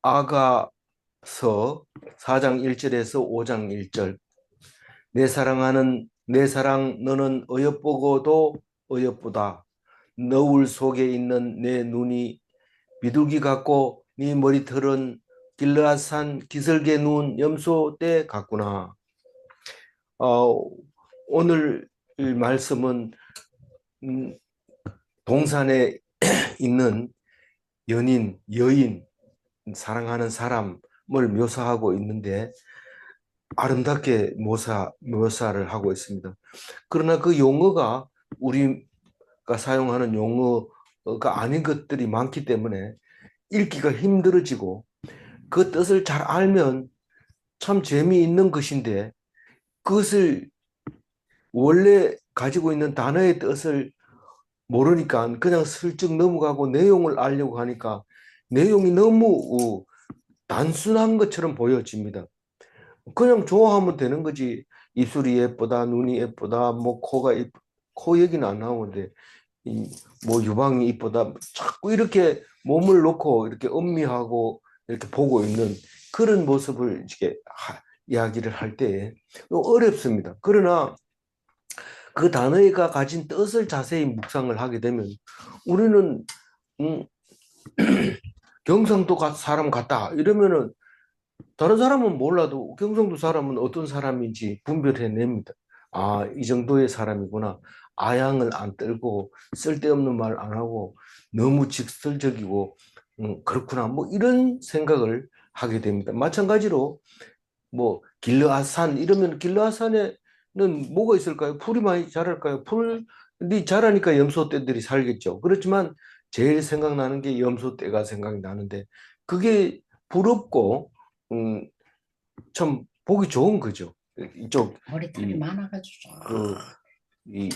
아가서 4장 1절에서 5장 1절. 내 사랑하는 내 사랑 너는 어여쁘고도 어여쁘다. 너울 속에 있는 내 눈이 비둘기 같고 네 머리털은 길르앗산 기슭에 누운 염소 떼 같구나. 어, 오늘 이 말씀은 음, 동산에 있는 연인, 여인, 사랑하는 사람을 묘사하고 있는데 아름답게 묘사를 하고 있습니다. 그러나 그 용어가 우리가 사용하는 용어가 아닌 것들이 많기 때문에 읽기가 힘들어지고 그 뜻을 잘 알면 참 재미있는 것인데 그것을 원래 가지고 있는 단어의 뜻을 모르니까 그냥 슬쩍 넘어가고 내용을 알려고 하니까 내용이 너무 단순한 것처럼 보여집니다. 그냥 좋아하면 되는 거지. 입술이 예쁘다, 눈이 예쁘다, 뭐 코 얘기는 안 나오는데 뭐 유방이 이쁘다. 자꾸 이렇게 몸을 놓고 이렇게 음미하고 이렇게 보고 있는 그런 모습을 이렇게 이야기를 할 때 어렵습니다. 그러나 그 단어가 가진 뜻을 자세히 묵상을 하게 되면 우리는 음, 경상도 사람 같다 이러면은 다른 사람은 몰라도 경상도 사람은 어떤 사람인지 분별해냅니다. 아, 이 정도의 사람이구나. 아양을 안 떨고 쓸데없는 말 안 하고 너무 직설적이고 그렇구나. 뭐 이런 생각을 하게 됩니다. 마찬가지로 뭐 길르아산 이러면 길르아산에는 뭐가 있을까요? 풀이 많이 자랄까요? 풀이 자라니까 염소떼들이 살겠죠. 그렇지만 제일 생각나는 게 염소떼가 생각이 나는데 그게 부럽고 음, 참 보기 좋은 거죠. 이쪽 머리털이 이, 많아가지고. 그, 이,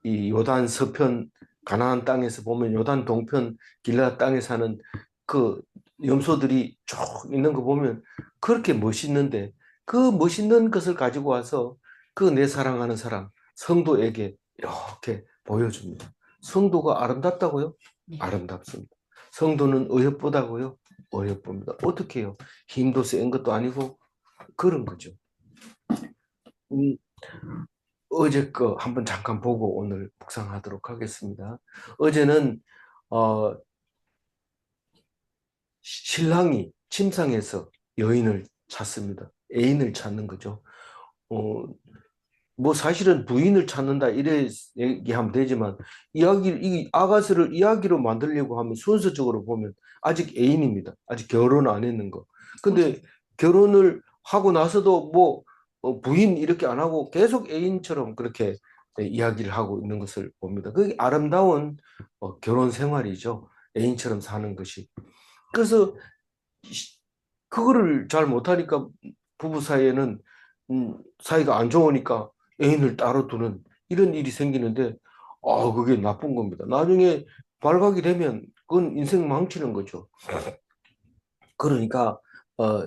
이 요단 서편 가나안 땅에서 보면 요단 동편 길라 땅에 사는 그 염소들이 쭉 있는 거 보면 그렇게 멋있는데 그 멋있는 것을 가지고 와서 그 내 사랑하는 사람 성도에게 이렇게 보여줍니다. 성도가 아름답다고요? 네. 아름답습니다. 성도는 어여쁘다고요? 어여쁩니다. 어떻게 해요? 힘도 센 것도 아니고 그런 거죠. 음, 어제 거 한번 잠깐 보고 오늘 묵상하도록 하겠습니다. 어제는 어, 신랑이 침상에서 여인을 찾습니다. 애인을 찾는 거죠. 어, 뭐 사실은 부인을 찾는다 이래 얘기하면 되지만 이 아가서를 이야기로 만들려고 하면 순서적으로 보면 아직 애인입니다. 아직 결혼 안 했는 거. 근데 결혼을 하고 나서도 뭐 부인 이렇게 안 하고 계속 애인처럼 그렇게 이야기를 하고 있는 것을 봅니다. 그게 아름다운 결혼 생활이죠. 애인처럼 사는 것이. 그래서 그거를 잘 못하니까 부부 사이에는 사이가 안 좋으니까 애인을 따로 두는 이런 일이 생기는데 그게 나쁜 겁니다. 나중에 발각이 되면 그건 인생 망치는 거죠. 그러니까 어,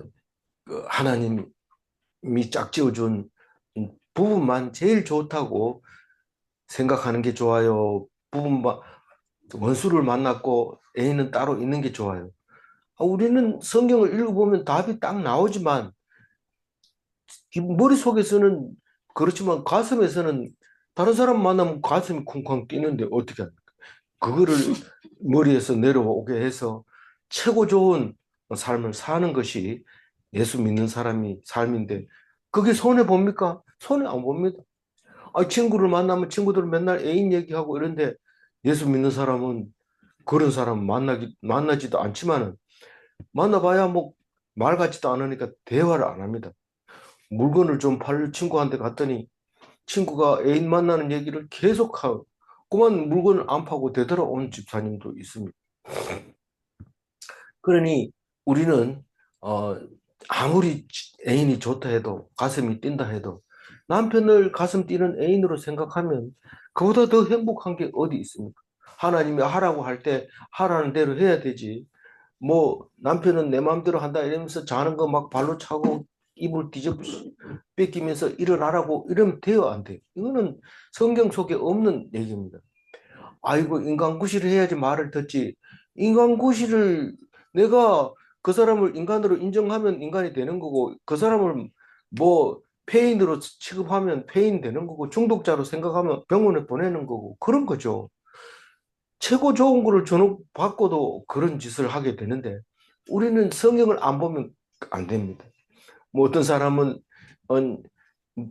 그 하나님이 짝지어준 부분만 제일 좋다고 생각하는 게 좋아요. 부분만 원수를 만났고 애인은 따로 있는 게 좋아요. 우리는 성경을 읽어보면 답이 딱 나오지만 머릿속에서는 그렇지만 가슴에서는 다른 사람 만나면 가슴이 쿵쾅 뛰는데 어떻게 합니까? 그거를 머리에서 내려오게 해서 최고 좋은 삶을 사는 것이 예수 믿는 사람이 삶인데 그게 손해 봅니까? 손해 안 봅니다. 친구를 만나면 친구들 맨날 애인 얘기하고 이런데 예수 믿는 사람은 그런 사람 만나지도 않지만은 만나봐야 뭐 말 같지도 않으니까 대화를 안 합니다. 물건을 좀 팔 친구한테 갔더니 친구가 애인 만나는 얘기를 계속하고 그만 물건을 안 파고 되돌아온 집사님도 있습니다. 그러니 우리는 어, 아무리 애인이 좋다 해도 가슴이 뛴다 해도 남편을 가슴 뛰는 애인으로 생각하면 그보다 더 행복한 게 어디 있습니까? 하나님이 하라고 할 때 하라는 대로 해야 되지. 뭐 남편은 내 마음대로 한다 이러면서 자는 거 막 발로 차고 이불 뒤집어 뺏기면서 일어나라고 이러면 돼요, 안 돼요? 이거는 성경 속에 없는 얘기입니다. 아이고 인간 구실을 해야지 말을 듣지. 인간 구실을 내가 그 사람을 인간으로 인정하면 인간이 되는 거고, 그 사람을 뭐 폐인으로 취급하면 폐인 되는 거고, 중독자로 생각하면 병원에 보내는 거고, 그런 거죠. 최고 좋은 거를 전후받고도 그런 짓을 하게 되는데, 우리는 성경을 안 보면 안 됩니다. 뭐 어떤 사람은 어,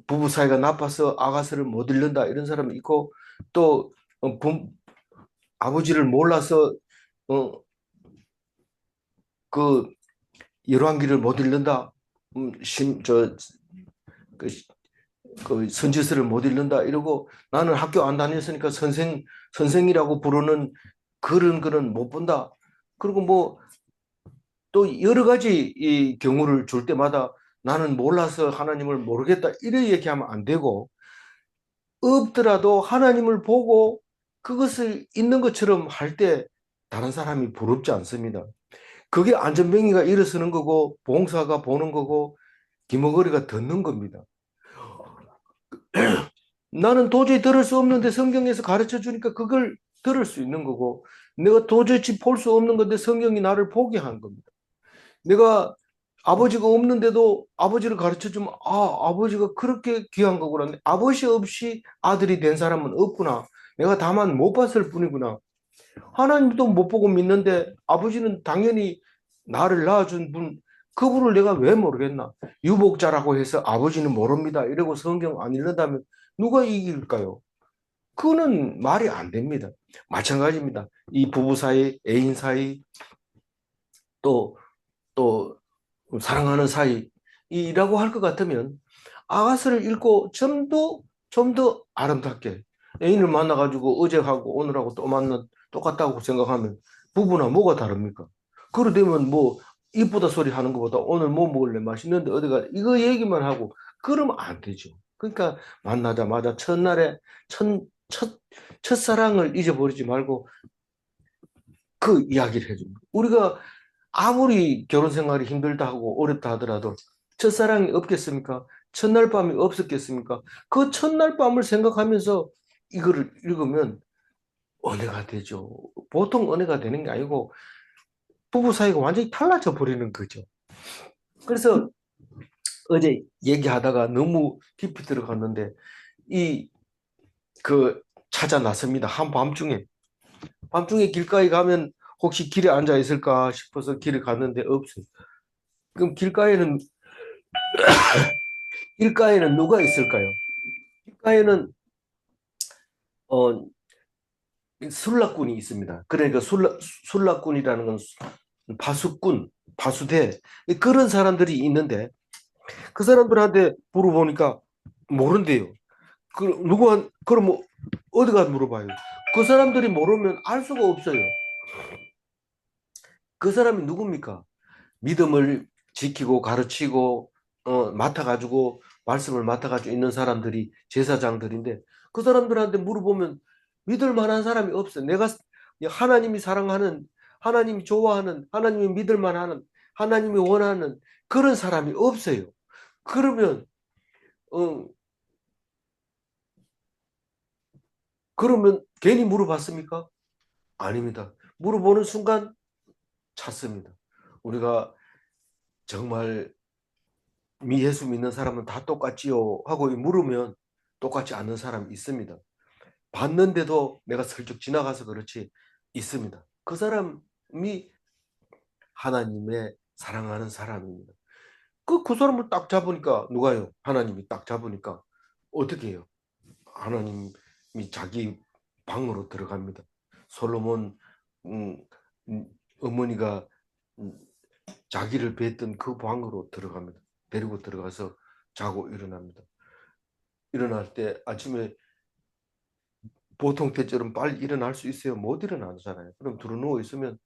부부 사이가 나빠서 아가씨를 못 잃는다 이런 사람이 있고, 또 아버지를 몰라서 어, 그 열왕기를 못 읽는다. 그, 그 선지서를 못 읽는다 이러고, 나는 학교 안 다녔으니까 선생이라고 부르는 그런 거는 못 본다. 그리고 뭐 또 여러 가지 이 경우를 줄 때마다 나는 몰라서 하나님을 모르겠다 이래 얘기하면 안 되고, 없더라도 하나님을 보고 그것을 있는 것처럼 할 때 다른 사람이 부럽지 않습니다. 그게 안전뱅이가 일어서는 거고, 봉사가 보는 거고, 기머거리가 듣는 겁니다. 나는 도저히 들을 수 없는데 성경에서 가르쳐 주니까 그걸 들을 수 있는 거고, 내가 도저히 볼 수 없는 건데 성경이 나를 보게 한 겁니다. 내가 아버지가 없는데도 아버지를 가르쳐 주면, 아, 아버지가 그렇게 귀한 거구나. 아버지 없이 아들이 된 사람은 없구나. 내가 다만 못 봤을 뿐이구나. 하나님도 못 보고 믿는데 아버지는 당연히 나를 낳아준 분, 그분을 내가 왜 모르겠나? 유복자라고 해서 아버지는 모릅니다. 이러고 성경 안 읽는다면 누가 이길까요? 그거는 말이 안 됩니다. 마찬가지입니다. 이 부부 사이, 애인 사이, 또, 또, 사랑하는 사이라고 할 것 같으면 아가서를 읽고 좀 더 아름답게 애인을 만나가지고 어제하고 오늘하고 또 만나 똑같다고 생각하면 부부나 뭐가 다릅니까? 그러 되면 뭐 이쁘다 소리 하는 것보다 오늘 뭐 먹을래 맛있는데 어디가 이거 얘기만 하고 그러면 안 되죠. 그러니까 만나자마자 첫날에 첫, 첫, 첫사랑을 잊어버리지 말고 그 이야기를 해줍니다. 우리가 아무리 결혼 생활이 힘들다 하고 어렵다 하더라도 첫사랑이 없겠습니까? 첫날 밤이 없었겠습니까? 그 첫날 밤을 생각하면서 이거를 읽으면 은혜가 되죠. 보통 은혜가 되는 게 아니고 부부 사이가 완전히 달라져 버리는 거죠. 그래서 어제 얘기하다가 너무 깊이 들어갔는데 이 그 찾아 나섭니다. 한밤중에 밤중에 길가에 가면 혹시 길에 앉아 있을까 싶어서 길에 갔는데 없어요. 그럼 길가에는 누가 있을까요? 길가에는 어, 술락군이 있습니다. 그러니까 술락군이라는 건 파수꾼, 파수대 그런 사람들이 있는데 그 사람들한테 물어보니까 모른대요. 그럼 뭐 어디가 물어봐요? 그 사람들이 모르면 알 수가 없어요. 그 사람이 누굽니까? 믿음을 지키고 가르치고 맡아가지고 말씀을 맡아가지고 있는 사람들이 제사장들인데, 그 사람들한테 물어보면 믿을 만한 사람이 없어. 내가 하나님이 사랑하는, 하나님이 좋아하는, 하나님이 믿을 만한, 하나님이 원하는 그런 사람이 없어요. 그러면 어, 그러면 괜히 물어봤습니까? 아닙니다. 물어보는 순간 찾습니다. 우리가 정말 예수 믿는 사람은 다 똑같지요 하고 물으면 똑같지 않은 사람이 있습니다. 봤는데도 내가 슬쩍 지나가서 그렇지 있습니다. 그 사람이 하나님의 사랑하는 사람입니다. 그 사람을 딱 잡으니까 누가요? 하나님이 딱 잡으니까 어떻게 해요? 하나님이 자기 방으로 들어갑니다. 솔로몬 음, 어머니가 음, 자기를 뵀던 그 방으로 들어갑니다. 데리고 들어가서 자고 일어납니다. 일어날 때 아침에 보통 때처럼 빨리 일어날 수 있어요? 못 일어나잖아요. 그럼 누워 있으면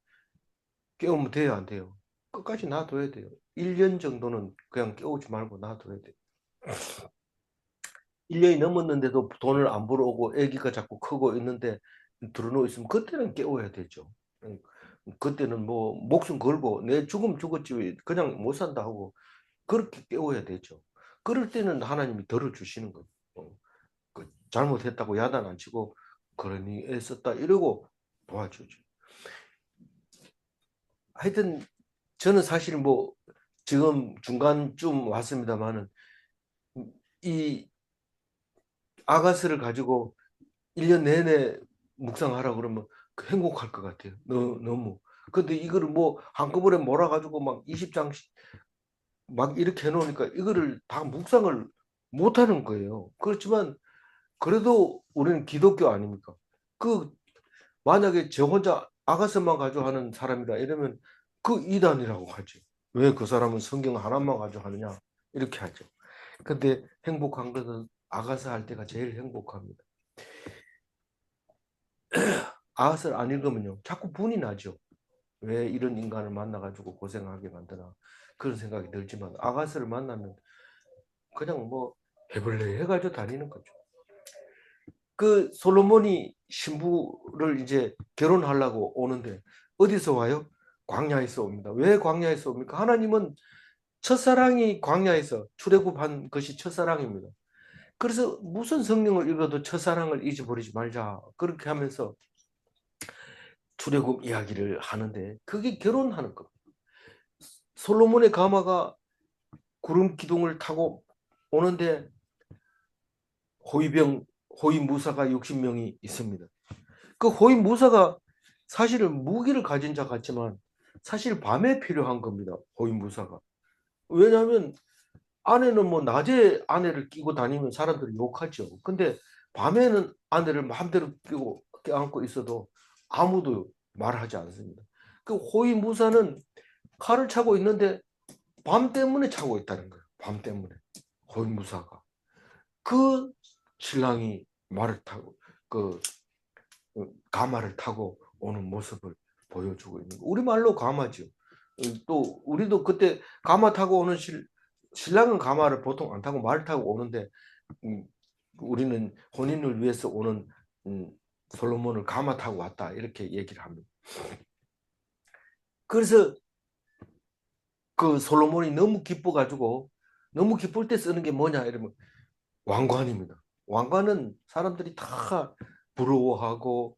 깨우면 돼요, 안 돼요? 끝까지 놔둬야 돼요. 1년 정도는 그냥 깨우지 말고 놔둬야 돼요. 1년이 넘었는데도 돈을 안 벌어오고 아기가 자꾸 크고 있는데 누워 있으면 그때는 깨워야 되죠. 그때는 뭐 목숨 걸고 내 죽으면 죽었지 그냥 못 산다 하고 그렇게 깨워야 되죠. 그럴 때는 하나님이 들어주시는 거예요. 잘못했다고 야단 안 치고 그러니 애썼다 이러고 도와주죠. 하여튼 저는 사실 뭐 지금 중간쯤 왔습니다만은 이 아가스를 가지고 1년 내내 묵상하라 그러면 그 행복할 것 같아요. 너무. 근데 이거를 뭐 한꺼번에 몰아가지고 막 20장씩 막 이렇게 해놓으니까 이거를 다 묵상을 못하는 거예요. 그렇지만 그래도 우리는 기독교 아닙니까? 그 만약에 저 혼자 아가서만 가지고 하는 사람이다 이러면 그 이단이라고 하죠. 왜 그 사람은 성경 하나만 가지고 하느냐 이렇게 하죠. 근데 행복한 것은 아가서 할 때가 제일 행복합니다. 아가서를 안 읽으면요 자꾸 분이 나죠. 왜 이런 인간을 만나가지고 고생하게 만드나 그런 생각이 들지만 아가서를 만나면 그냥 뭐 해볼래 해가지고 다니는 거죠. 그 솔로몬이 신부를 이제 결혼하려고 오는데 어디서 와요? 광야에서 옵니다. 왜 광야에서 옵니까? 하나님은 첫사랑이 광야에서 출애굽한 것이 첫사랑입니다. 그래서 무슨 성경을 읽어도 첫사랑을 잊어버리지 말자. 그렇게 하면서 출애굽 이야기를 하는데 그게 결혼하는 겁니다. 솔로몬의 가마가 구름 기둥을 타고 오는데 호위병, 호위무사가 60명이 있습니다. 그 호위무사가 사실은 무기를 가진 자 같지만 사실 밤에 필요한 겁니다. 호위무사가. 왜냐하면 아내는 뭐 낮에 아내를 끼고 다니면 사람들이 욕하죠. 근데 밤에는 아내를 마음대로 끼고 껴안고 있어도 아무도 말하지 않습니다. 그 호위무사는 칼을 차고 있는데 밤 때문에 차고 있다는 거예요. 밤 때문에. 호위무사가. 그 신랑이 말을 타고 그 가마를 타고 오는 모습을 보여주고 있는 거. 우리말로 가마죠. 또 우리도 그때 가마 타고 오는 신랑은 가마를 보통 안 타고 말을 타고 오는데 음, 우리는 혼인을 위해서 오는 솔로몬을 가마 타고 왔다 이렇게 얘기를 합니다. 그래서 그 솔로몬이 너무 기뻐가지고 너무 기쁠 때 쓰는 게 뭐냐 이러면 왕관입니다. 왕관은 사람들이 다 부러워하고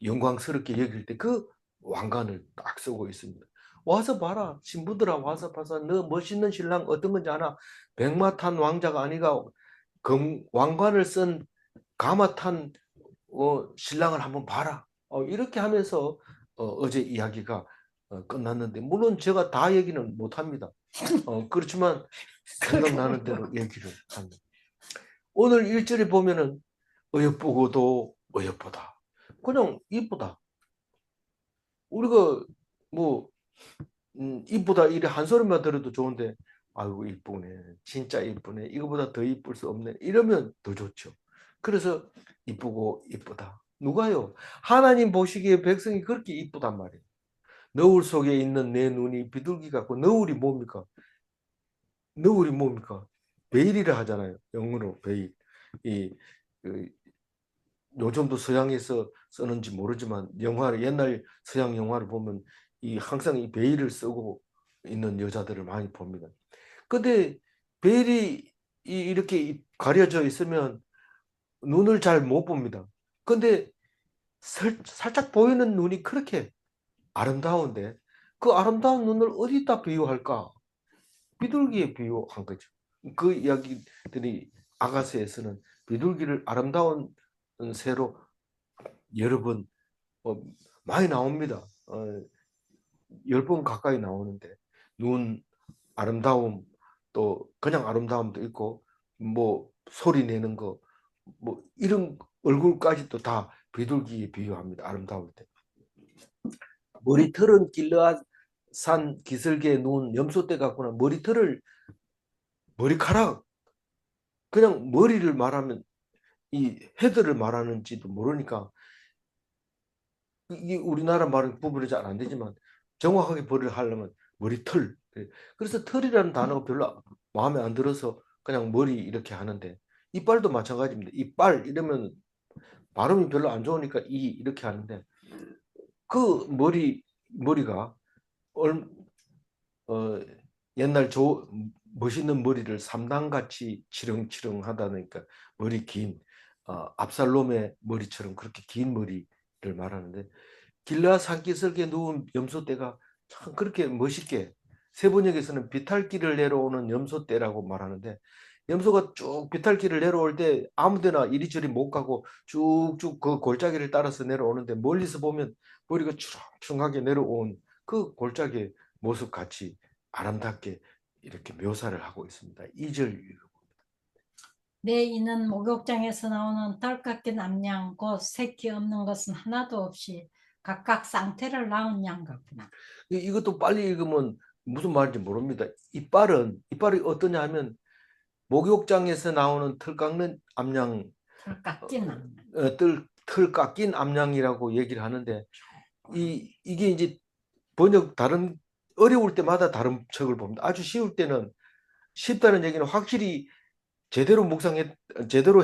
영광스럽게 여길 때 그 왕관을 딱 쓰고 있습니다. 와서 봐라. 신부들아 와서 봐서 너 멋있는 신랑 어떤 건지 아나? 백마탄 왕자가 아니가 왕관을 쓴 가마탄 신랑을 한번 봐라. 이렇게 하면서 제 이야기가 끝났는데 물론 제가 다 얘기는 못합니다. 그렇지만 생각나는 대로 얘기를 합니다. 오늘 1절에 보면은 어여쁘고도 어여쁘다. 그냥 이쁘다. 우리가 뭐 이쁘다 이래 한 소리만 들어도 좋은데 아이고 이쁘네 진짜 이쁘네 이거보다 더 이쁠 수 없네 이러면 더 좋죠. 그래서 이쁘고 이쁘다. 누가요? 하나님 보시기에 백성이 그렇게 이쁘단 말이에요. 너울 속에 있는 내 눈이 비둘기 같고 너울이 뭡니까? 너울이 뭡니까? 베일이라 하잖아요. 영어로 베일. 이 그, 요즘도 서양에서 쓰는지 모르지만 영화를 옛날 서양 영화를 보면 이 항상 이 베일을 쓰고 있는 여자들을 많이 봅니다. 근데 베일이 이렇게 가려져 있으면 눈을 잘 못 봅니다. 근데 살짝 보이는 눈이 그렇게 아름다운데 그 아름다운 눈을 어디다 비유할까? 비둘기에 비유한 거죠. 그 이야기들이 아가서에서는 비둘기를 아름다운 새로 여러 번 많이 나옵니다. 10번 가까이 나오는데 눈 아름다움 또 그냥 아름다움도 있고 뭐 소리 내는 거 뭐 이런 얼굴까지도 다 비둘기에 비유합니다. 아름다울 때. 머리털은 길르앗산 기슭에 놓은 염소떼 같구나. 머리카락 그냥 머리를 말하면 이 헤드를 말하는지도 모르니까 이 우리나라 말은 구분이 잘 안 되지만 정확하게 벌을 하려면 머리털. 그래서 털이라는 단어가 별로 마음에 안 들어서 그냥 머리 이렇게 하는데 이빨도 마찬가지입니다. 이빨 이러면 발음이 별로 안 좋으니까 이 이렇게 하는데 그 머리가 얼, 어, 옛날 멋있는 머리를 삼당같이 치렁치렁하다니까 머리 긴 압살롬의 머리처럼 그렇게 긴 머리를 말하는데 길라 산기슭에 누운 염소떼가 참 그렇게 멋있게 세번역에서는 비탈길을 내려오는 염소떼라고 말하는데 염소가 쭉 비탈길을 내려올 때 아무데나 이리저리 못 가고 쭉쭉 그 골짜기를 따라서 내려오는데 멀리서 보면 머리가 추렁추렁하게 내려온 그 골짜기의 모습 같이 아름답게 이렇게 묘사를 하고 있습니다. 2절 내 이는 목욕장에서 나오는 털 깎인 암양 곧 새끼 없는 것은 하나도 없이 각각 쌍태를 낳은 양 같구나. 이것도 빨리 읽으면 무슨 말인지 모릅니다. 이빨이 어떠냐 하면 목욕장에서 나오는 털 깎는 암양, 털 깎인 암양. 털 깎인 암양이라고 얘기를 하는데 이게 이제 번역 다른 어려울 때마다 다른 책을 봅니다. 아주 쉬울 때는 쉽다는 얘기는 확실히 제대로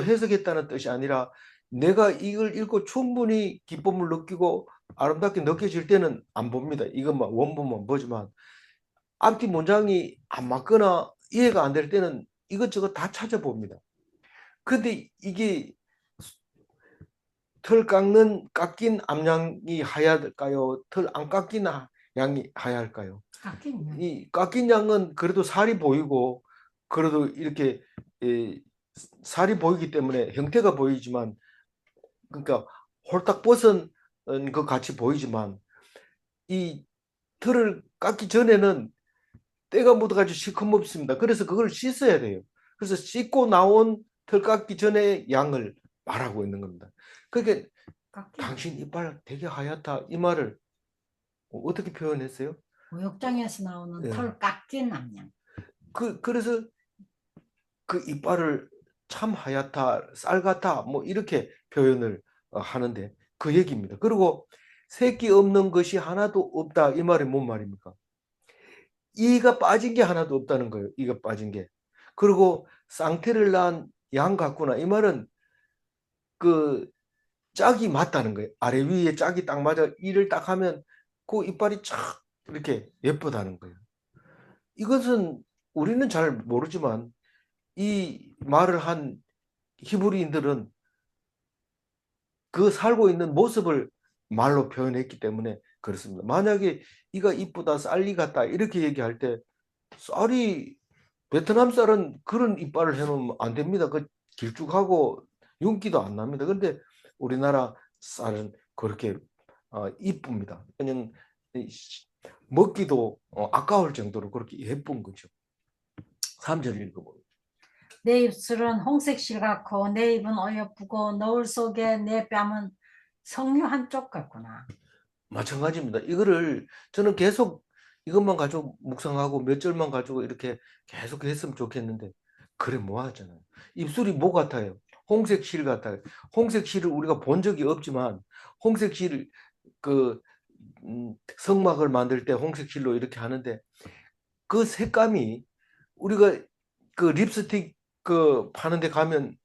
해석했다는 뜻이 아니라 내가 이걸 읽고 충분히 기쁨을 느끼고 아름답게 느껴질 때는 안 봅니다. 이것만 원본만 보지만 앞뒤 문장이 안 맞거나 이해가 안 될 때는 이것저것 다 찾아봅니다. 근데 이게 깎인 암양이 하얄까요? 털 안 깎인 양이 하얄까요? 깎인 양. 이 깎인 양은 그래도 살이 보이고 그래도 이렇게 살이 보이기 때문에 형태가 보이지만 그러니까 홀딱 벗은 것 같이 보이지만 이 털을 깎기 전에는 때가 묻어가지고 시커멓습니다. 그래서 그걸 씻어야 돼요. 그래서 씻고 나온 털 깎기 전에 양을 말하고 있는 겁니다. 그러니까 당신 이빨 되게 하얗다 이 말을 어떻게 표현했어요? 목욕장에서 나오는 예. 털 깎인 암양. 그래서 그 이빨을 참 하얗다, 쌀 같아, 뭐 이렇게 표현을 하는데 그 얘기입니다. 그리고 새끼 없는 것이 하나도 없다 이 말이 뭔 말입니까? 이가 빠진 게 하나도 없다는 거예요. 이가 빠진 게. 그리고 쌍태를 낳은 양 같구나 이 말은 그 짝이 맞다는 거예요. 아래 위에 짝이 딱 맞아 이를 딱 하면 그 이빨이 촥 이렇게 예쁘다는 거예요. 이것은 우리는 잘 모르지만 이 말을 한 히브리인들은 그 살고 있는 모습을 말로 표현했기 때문에 그렇습니다. 만약에 이가 이쁘다, 쌀이 같다 이렇게 얘기할 때 쌀이 베트남 쌀은 그런 이빨을 해놓으면 안 됩니다. 그 길쭉하고 윤기도 안 납니다. 근데 우리나라 쌀은 그렇게 이쁩니다. 그냥 먹기도 아까울 정도로 그렇게 예쁜 거죠. 3절 읽어보세요. 내 입술은 홍색 실 같고 내 입은 어여쁘고 너울 속에 내 뺨은 석류 한쪽 같구나. 마찬가지입니다. 이거를 저는 계속 이것만 가지고 묵상하고 몇 절만 가지고 이렇게 계속 했으면 좋겠는데 그래 뭐 하잖아요. 입술이 뭐 같아요? 홍색 실 같아요. 홍색 실을 우리가 본 적이 없지만 홍색 실 그 성막을 만들 때 홍색 실로 이렇게 하는데 그 색감이 우리가 그 립스틱 그 파는 데 가면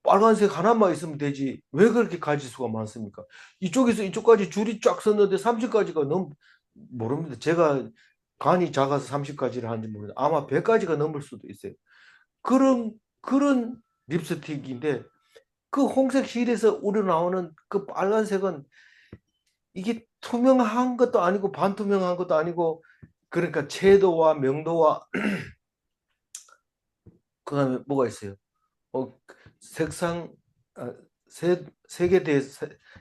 빨간색 하나만 있으면 되지. 왜 그렇게 가지수가 많습니까? 이쪽에서 이쪽까지 줄이 쫙 섰는데 30가지가 모릅니다. 제가 간이 작아서 30가지를 하는지 모르는데 아마 100가지가 넘을 수도 있어요. 그런 립스틱인데 그 홍색 실에서 우러나오는 그 빨간색은 이게 투명한 것도 아니고 반투명한 것도 아니고 그러니까 채도와 명도와 그다음에 뭐가 있어요? 색상 세계 대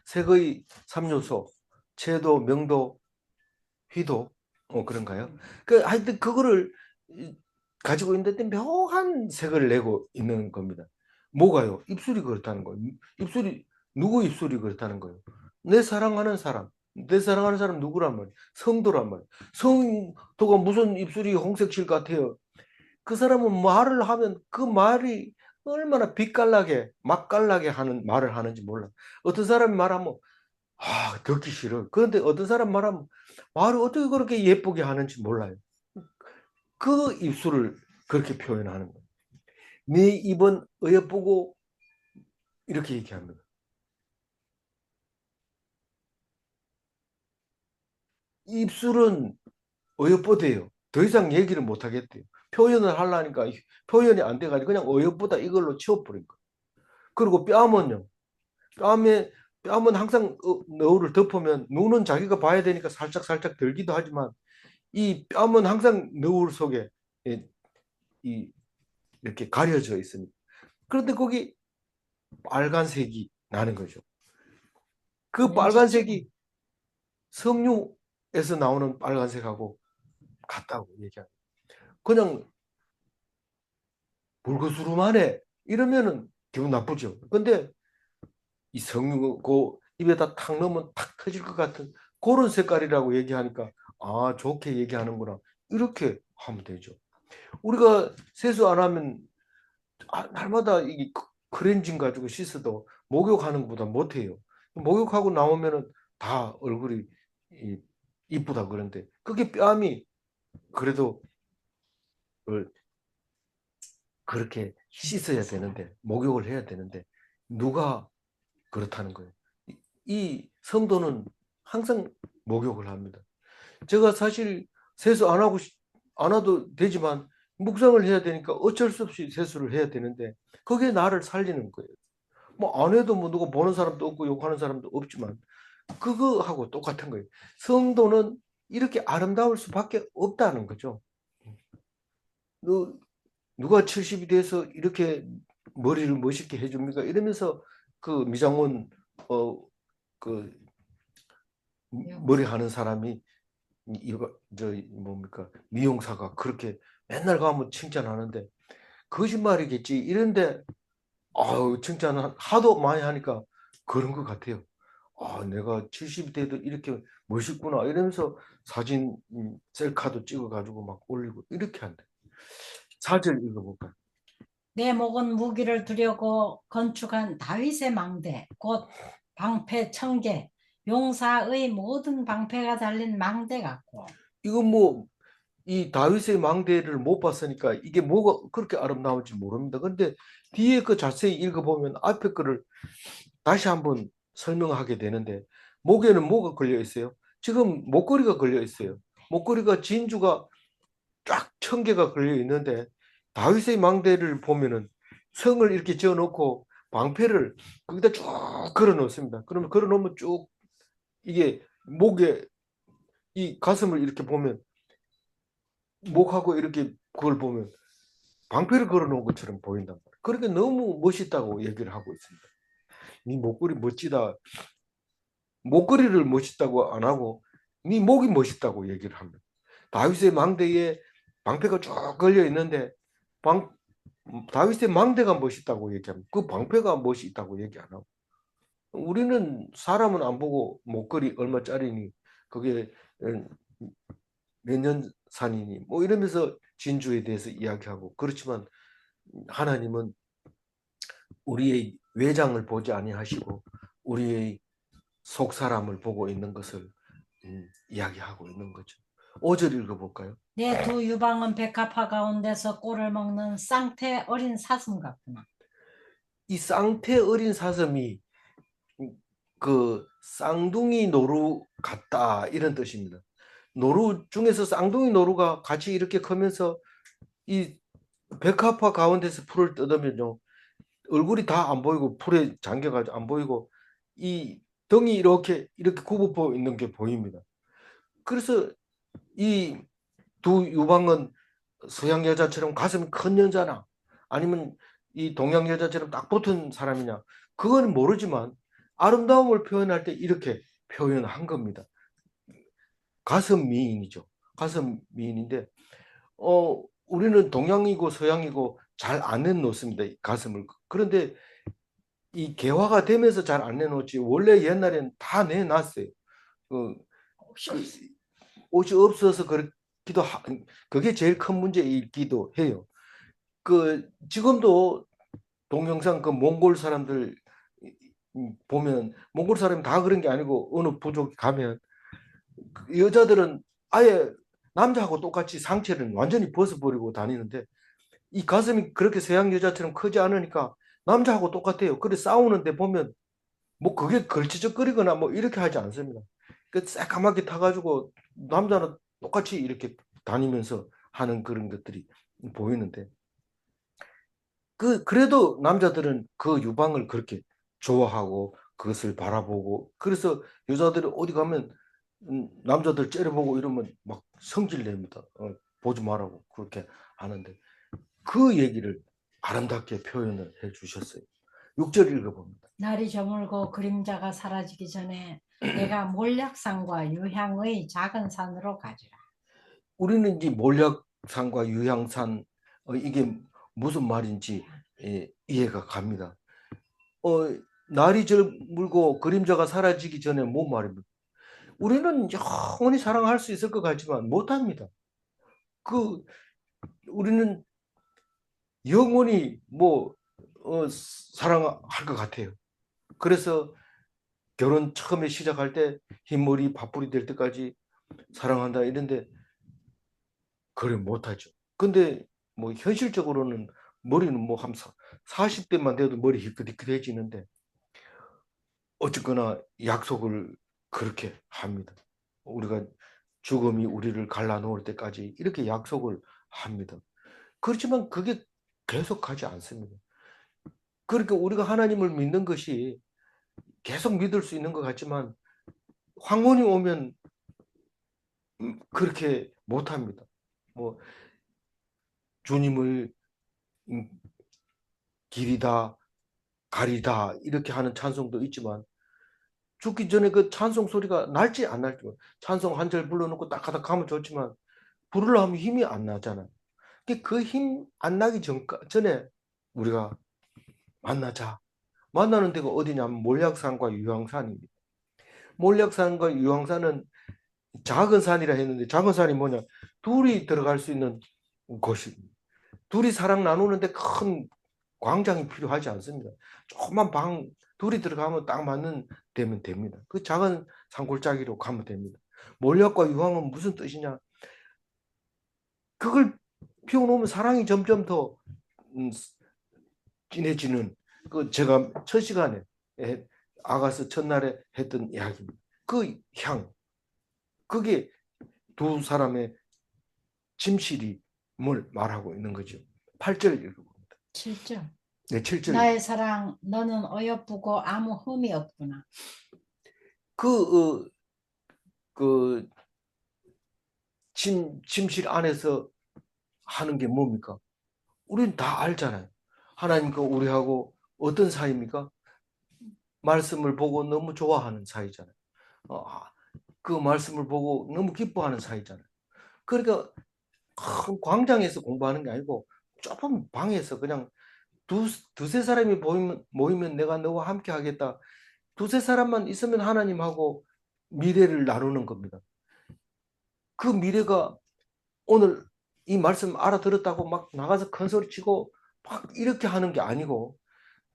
색의 3요소 채도, 명도, 휘도 그런가요? 그 하여튼 그거를 가지고 있는데 묘한 색을 내고 있는 겁니다. 뭐가요? 입술이 그렇다는 거예요. 입술이 누구 입술이 그렇다는 거예요? 내 사랑하는 사람. 내 사랑하는 사람 누구란 말이에요? 성도란 말이에요. 성도가 무슨 입술이 홍색실 같아요? 그 사람은 말을 하면 그 말이 얼마나 빛깔나게 맛깔나게 하는 말을 하는지 몰라. 어떤 사람이 말하면 듣기 싫어. 그런데 어떤 사람 말하면 말을 어떻게 그렇게 예쁘게 하는지 몰라요. 그 입술을 그렇게 표현하는 거예요. 네 입은 어여쁘고 이렇게 얘기합니다. 입술은 어여쁘대요. 더 이상 얘기를 못 하겠대요. 표현을 하려니까 표현이 안 돼가지고 그냥 어여쁘다 이걸로 치워버린 거예요. 그리고 뺨은요. 뺨에 뺨은 항상 너울을 덮으면 눈은 자기가 봐야 되니까 살짝 살짝 들기도 하지만 이 뺨은 항상 너울 속에 이, 이 이렇게 가려져 있습니다. 그런데 거기 빨간색이 나는 거죠. 그 왠지 좀 빨간색이 석류에서 나오는 빨간색하고 같다고 얘기합니다. 그냥 불거스름하네 이러면은 기분 나쁘죠. 근데 이 석류 그 입에다 탁 넣으면 탁 터질 것 같은 그런 색깔이라고 얘기하니까 아 좋게 얘기하는구나 이렇게 하면 되죠. 우리가 세수 안 하면 날마다 이 크렌징 가지고 씻어도 목욕하는 것보다 못해요. 목욕하고 나오면은 다 얼굴이 이쁘다 그런데 그게 뺨이 그래도 그렇게 씻어야 되는데 목욕을 해야 되는데 누가 그렇다는 거예요. 이 성도는 항상 목욕을 합니다. 제가 사실 세수 안 하고 안 해도 되지만 묵상을 해야 되니까 어쩔 수 없이 세수를 해야 되는데 그게 나를 살리는 거예요. 뭐 안 해도 뭐 누가 보는 사람도 없고 욕하는 사람도 없지만 그거하고 똑같은 거예요. 성도는 이렇게 아름다울 수밖에 없다는 거죠. 누가 70이 돼서 이렇게 머리를 멋있게 해줍니까? 이러면서 그 미장원 그 머리 하는 사람이 이거 저 뭡니까 미용사가 그렇게 맨날 가면 칭찬하는데 거짓말이겠지 이런데 아우 칭찬 하도 많이 하니까 그런 것 같아요. 아 내가 70이 돼도 이렇게 멋있구나 이러면서 사진 셀카도 찍어가지고 막 올리고 이렇게 한대. 4절 읽어볼까? 내 목은 무기를 두려고 건축한 다윗의 망대 곧 방패 천개 용사의 모든 방패가 달린 망대 같고 이건 뭐 이 다윗의 망대를 못 봤으니까 이게 뭐가 그렇게 아름다운지 모릅니다. 그런데 뒤에 그 자세히 읽어보면 앞에 거를 다시 한번 설명하게 되는데 목에는 뭐가 걸려 있어요? 지금 목걸이가 걸려 있어요. 목걸이가 진주가 쫙 1000개가 걸려 있는데 다윗의 망대를 보면은 성을 이렇게 지어 놓고 방패를 거기다 쭉 걸어 놓습니다. 그러면 걸어 놓으면 쭉 이게 목에 이 가슴을 이렇게 보면 목하고 이렇게 그걸 보면 방패를 걸어 놓은 것처럼 보인단 말이에요. 그렇게 너무 멋있다고 얘기를 하고 있습니다. 네 목걸이 멋지다. 목걸이를 멋있다고 안 하고 네 목이 멋있다고 얘기를 합니다. 다윗의 망대에 방패가 쭉 걸려 있는데 방, 다윗의 망대가 멋있다고 얘기합니다. 그 방패가 멋있다고 얘기 안 하고 우리는 사람은 안 보고 목걸이 얼마짜리니 그게 몇 년 산이니 뭐 이러면서 진주에 대해서 이야기하고 그렇지만 하나님은 우리의 외장을 보지 아니하시고 우리의 속 사람을 보고 있는 것을 이야기하고 있는 거죠. 5절 읽어볼까요? 내 두 유방은 백합화 가운데서 꿀을 먹는 쌍태 어린 사슴 같구나. 이 쌍태 어린 사슴이 그 쌍둥이 노루 같다 이런 뜻입니다. 노루 중에서 쌍둥이 노루가 같이 이렇게 크면서 이 백합화 가운데서 풀을 뜯으면요 얼굴이 다 안 보이고 풀에 잠겨가지고 안 보이고 이 등이 이렇게 굽어 있는 게 보입니다. 그래서 이 두 유방은 서양 여자처럼 가슴이 큰 여자나 아니면 이 동양 여자처럼 딱 붙은 사람이냐 그건 모르지만 아름다움을 표현할 때 이렇게 표현한 겁니다. 가슴 미인이죠. 가슴 미인인데 우리는 동양이고 서양이고 잘 안 내놓습니다. 가슴을. 그런데 이 개화가 되면서 잘 안 내놓지 원래 옛날에는 다 내놨어요. 그, 그 옷이 없어서 그렇기도 그게 제일 큰 문제이기도 해요. 그 지금도 동영상 그 몽골 사람들 보면 몽골 사람이 다 그런 게 아니고 어느 부족에 가면 그 여자들은 아예 남자하고 똑같이 상체를 완전히 벗어버리고 다니는데 이 가슴이 그렇게 서양 여자처럼 크지 않으니까 남자하고 똑같아요. 그래 싸우는데 보면 뭐 그게 걸치적거리거나 뭐 이렇게 하지 않습니다. 그 새까맣게 타가지고 남자는 똑같이 이렇게 다니면서 하는 그런 것들이 보이는데 그래도 남자들은 그 유방을 그렇게 좋아하고 그것을 바라보고 그래서 여자들이 어디 가면 남자들 째려보고 이러면 막 성질 냅니다. 보지 말라고 그렇게 하는데 그 얘기를 아름답게 표현을 해 주셨어요. 6절 읽어봅니다. 날이 저물고 그림자가 사라지기 전에 내가 몰약산과 유향의 작은 산으로 가지라. 우리는 이제 몰약산과 유향산 이게 무슨 말인지 이해가 갑니다. 어, 날이 저물고 그림자가 사라지기 전에 뭔 말입니까? 우리는 영원히 사랑할 수 있을 것 같지만 못합니다. 그 우리는 영원히 사랑할 것 같아요. 그래서 결혼 처음에 시작할 때 흰머리 밥풀이 될 때까지 사랑한다 이런데 그래 못하죠. 근데 뭐 현실적으로는 머리는 뭐 한 40대만 돼도 머리 희끗희끗해지는데 어쨌거나 약속을 그렇게 합니다. 우리가 죽음이 우리를 갈라놓을 때까지 이렇게 약속을 합니다. 그렇지만 그게 계속하지 않습니다. 그러니까 우리가 하나님을 믿는 것이 계속 믿을 수 있는 것 같지만 황혼이 오면 그렇게 못합니다. 뭐 주님을 길이다 가리다 이렇게 하는 찬송도 있지만 죽기 전에 그 찬송 소리가 날지 안 날지 찬송 한 절 불러놓고 딱하닥 하면 좋지만 부르려 하면 힘이 안 나잖아요. 그 힘 안 나기 전에 우리가 만나자. 만나는 데가 어디냐면 몰약산과 유황산입니다. 몰약산과 유황산은 작은 산이라 했는데 작은 산이 뭐냐? 둘이 들어갈 수 있는 곳입니다. 둘이 사랑 나누는데 큰 광장이 필요하지 않습니다. 조그만 방 둘이 들어가면 딱 맞는 되면 됩니다. 그 작은 산골짜기로 가면 됩니다. 몰약과 유황은 무슨 뜻이냐? 그걸 피워놓으면 사랑이 점점 더 진해지는 그 제가 첫 시간에 아가서 첫날에 했던 이야기입니다. 그 향, 그게 두 사람의 침실임을 말하고 있는 거죠. 8절 읽어봅니다. 7절. 네, 7절. 나의 사랑, 너는 어여쁘고 아무 흠이 없구나. 그, 그 침실 안에서 하는 게 뭡니까? 우리는 다 알잖아요. 하나님과 우리하고 어떤 사이입니까? 말씀을 보고 너무 좋아하는 사이잖아요. 그 말씀을 보고 너무 기뻐하는 사이잖아요. 그러니까 큰 광장에서 공부하는 게 아니고 좁은 방에서 그냥 두세 사람이 모이면 내가 너와 함께 하겠다. 두세 사람만 있으면 하나님하고 미래를 나누는 겁니다. 그 미래가 오늘 이 말씀 알아들었다고 막 나가서 큰 소리 치고 막 이렇게 하는 게 아니고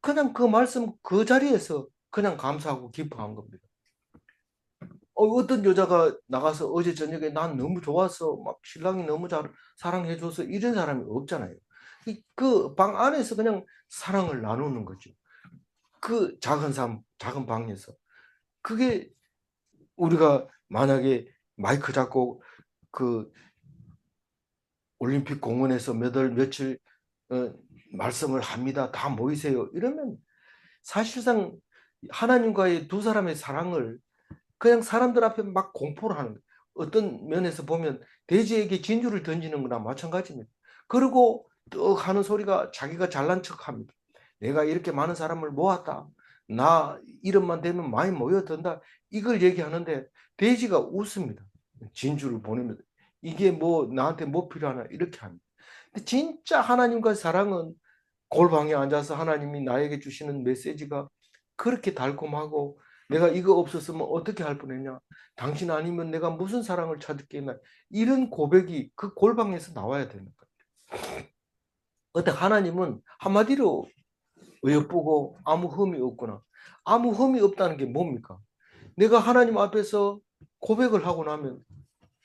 그냥 그 말씀 그 자리에서 그냥 감사하고 기뻐한 겁니다. 어떤 여자가 나가서 어제 저녁에 난 너무 좋았어. 막 신랑이 너무 잘 사랑해줘서 이런 사람이 없잖아요. 그 방 안에서 그냥 사랑을 나누는 거죠. 그 작은 방에서. 그게 우리가 만약에 마이크 잡고 그 올림픽 공원에서 몇 월 며칠 말씀을 합니다. 다 모이세요. 이러면 사실상 하나님과의 두 사람의 사랑을 그냥 사람들 앞에 막 공포를 하는 거예요. 어떤 면에서 보면 돼지에게 진주를 던지는 거나 마찬가지입니다. 그리고 떡 하는 소리가 자기가 잘난 척합니다. 내가 이렇게 많은 사람을 모았다. 나 이름만 되면 많이 모여든다. 이걸 얘기하는데 돼지가 웃습니다. 진주를 보내면 이게 뭐 나한테 뭐 필요하나 이렇게 합니다. 근데 진짜 하나님과 사랑은 골방에 앉아서 하나님이 나에게 주시는 메시지가 그렇게 달콤하고 내가 이거 없었으면 어떻게 할 뻔했냐. 당신 아니면 내가 무슨 사랑을 찾았겠나. 이런 고백이 그 골방에서 나와야 되는 거예요. 어때 하나님은 한마디로 어여쁘고 아무 흠이 없구나. 아무 흠이 없다는 게 뭡니까? 내가 하나님 앞에서 고백을 하고 나면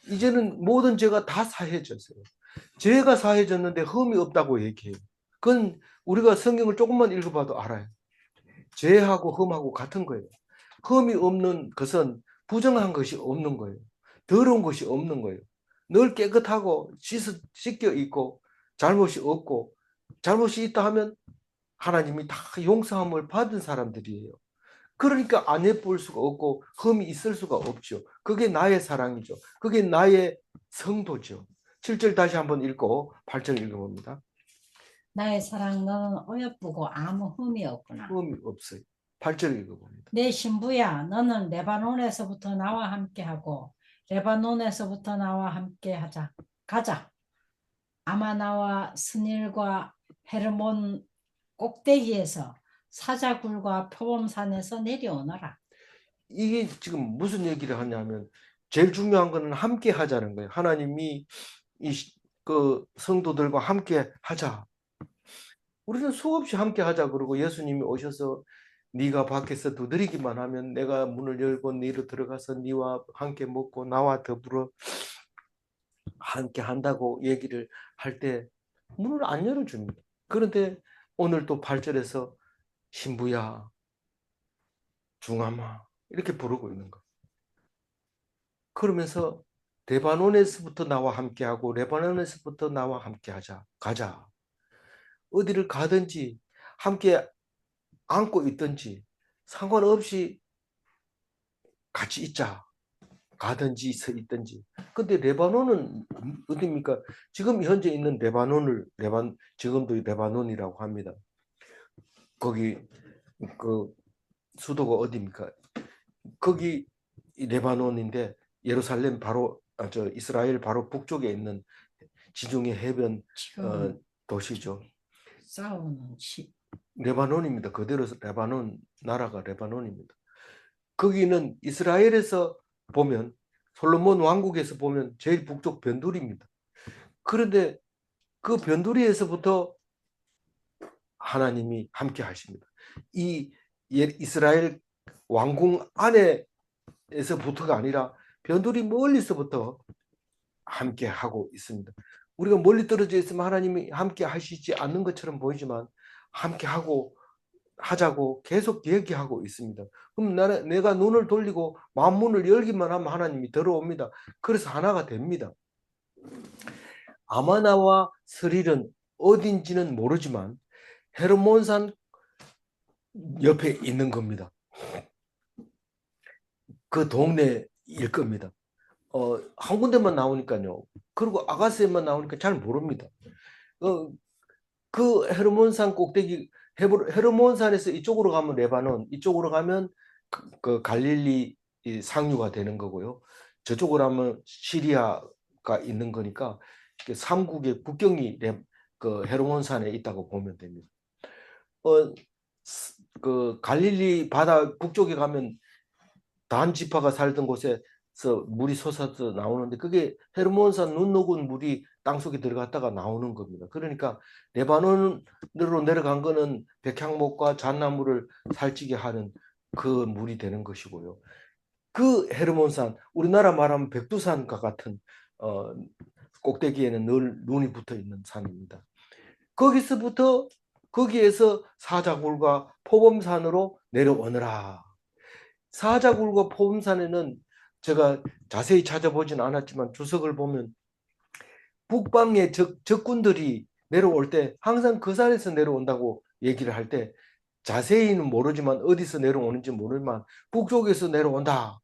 이제는 모든 죄가 다 사해졌어요. 죄가 사해졌는데 흠이 없다고 얘기해요. 그건 우리가 성경을 조금만 읽어봐도 알아요. 죄하고 흠하고 같은 거예요. 흠이 없는 것은 부정한 것이 없는 거예요. 더러운 것이 없는 거예요. 늘 깨끗하고 씻겨 있고 잘못이 없고 잘못이 있다 하면 하나님이 다 용서함을 받은 사람들이에요. 그러니까 안 예쁠 수가 없고 흠이 있을 수가 없죠. 그게 나의 사랑이죠. 그게 나의 성도죠. 7절 다시 한번 읽고 8절 읽어봅니다. 나의 사랑 너는 어여쁘고 아무 흠이 없구나. 흠이 없어요. 8절 읽어봅니다. 내 신부야 너는 레바논에서부터 나와 함께하고 레바논에서부터 나와 함께하자. 가자. 아마나와 스닐과 헤르몬 꼭대기에서 사자굴과 표범산에서 내려오너라. 이게 지금 무슨 얘기를 하냐면 제일 중요한 거는 함께 하자는 거예요. 하나님이 그 성도들과 함께 하자. 우리는 수없이 함께 하자 그러고 예수님이 오셔서 네가 밖에서 두드리기만 하면 내가 문을 열고 네로 들어가서 네와 함께 먹고 나와 더불어 함께 한다고 얘기를 할 때 문을 안 열어줍니다. 그런데 오늘 또 8절에서 신부야, 중암아 이렇게 부르고 있는 거예요. 그러면서 레바논에서부터 나와 함께하고 레바논에서부터 나와 함께하자. 가자. 어디를 가든지 함께 안고 있든지 상관없이 같이 있자. 가든지 서 있든지. 근데 레바논은 어디입니까? 지금 현재 있는 지금도 레바논이라고 합니다. 거기 그 수도가 어디입니까? 거기 레바논인데 예루살렘 바로 저 이스라엘 바로 북쪽에 있는 지중해 해변 지금 도시죠. 싸우는 레바논입니다. 그대로 레바논 나라가 레바논입니다. 거기는 이스라엘에서 보면 솔로몬 왕국에서 보면 제일 북쪽 변두리입니다. 그런데 그 변두리에서부터 하나님이 함께 하십니다. 이 이스라엘 왕궁 안에서부터가 아니라 변두리 멀리서부터 함께 하고 있습니다. 우리가 멀리 떨어져 있으면 하나님이 함께 하시지 않는 것처럼 보이지만 함께 하자고 계속 얘기하고 있습니다. 그럼 내가 눈을 돌리고 마음문을 열기만 하면 하나님이 들어옵니다. 그래서 하나가 됩니다. 아마나와 스릴은 어딘지는 모르지만 헤르몬산 옆에 있는 겁니다. 그 동네일 겁니다. 한 군데만 나오니까요. 그리고 아가스에만 나오니까 잘 모릅니다. 그 헤르몬산 꼭대기 헤르몬산에서 이쪽으로 가면 레바논, 이쪽으로 가면 그 갈릴리 상류가 되는 거고요. 저쪽으로 하면 시리아가 있는 거니까 삼국의 국경이 그 헤르몬산에 있다고 보면 됩니다. 그 갈릴리 바다 북쪽에 가면 단 지파가 살던 곳에서 물이 솟아서 나오는데 그게 헤르몬산 눈 녹은 물이 땅속에 들어갔다가 나오는 겁니다. 그러니까 레바논으로 내려간 거는 백향목과 잣나무를 살찌게 하는 그 물이 되는 것이고요. 그 헤르몬산, 우리나라 말하면 백두산과 같은 꼭대기에는 늘 눈이 붙어 있는 산입니다. 거기에서 사자굴과 포범산으로 내려오너라. 사자굴과 포음산에는 제가 자세히 찾아보진 않았지만 주석을 보면 북방의 적군들이 내려올 때 항상 그 산에서 내려온다고 얘기를 할 때 자세히는 모르지만 어디서 내려오는지 모르지만 북쪽에서 내려온다.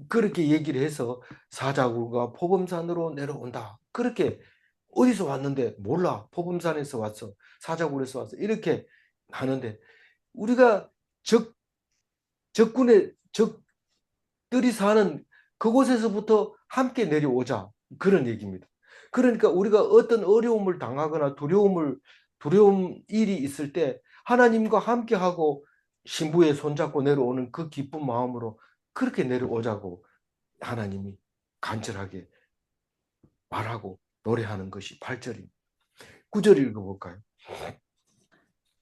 그렇게 얘기를 해서 사자굴과 포범산으로 내려온다. 그렇게 어디서 왔는데 몰라. 포범산에서 왔어. 사자굴에서 왔어. 이렇게 하는데 우리가 적들이 사는 그곳에서부터 함께 내려오자. 그런 얘기입니다. 그러니까 우리가 어떤 어려움을 당하거나 두려움 일이 있을 때 하나님과 함께하고 신부의 손잡고 내려오는 그 기쁜 마음으로 그렇게 내려오자고 하나님이 간절하게 말하고 노래하는 것이 8절입니다. 9절 읽어볼까요?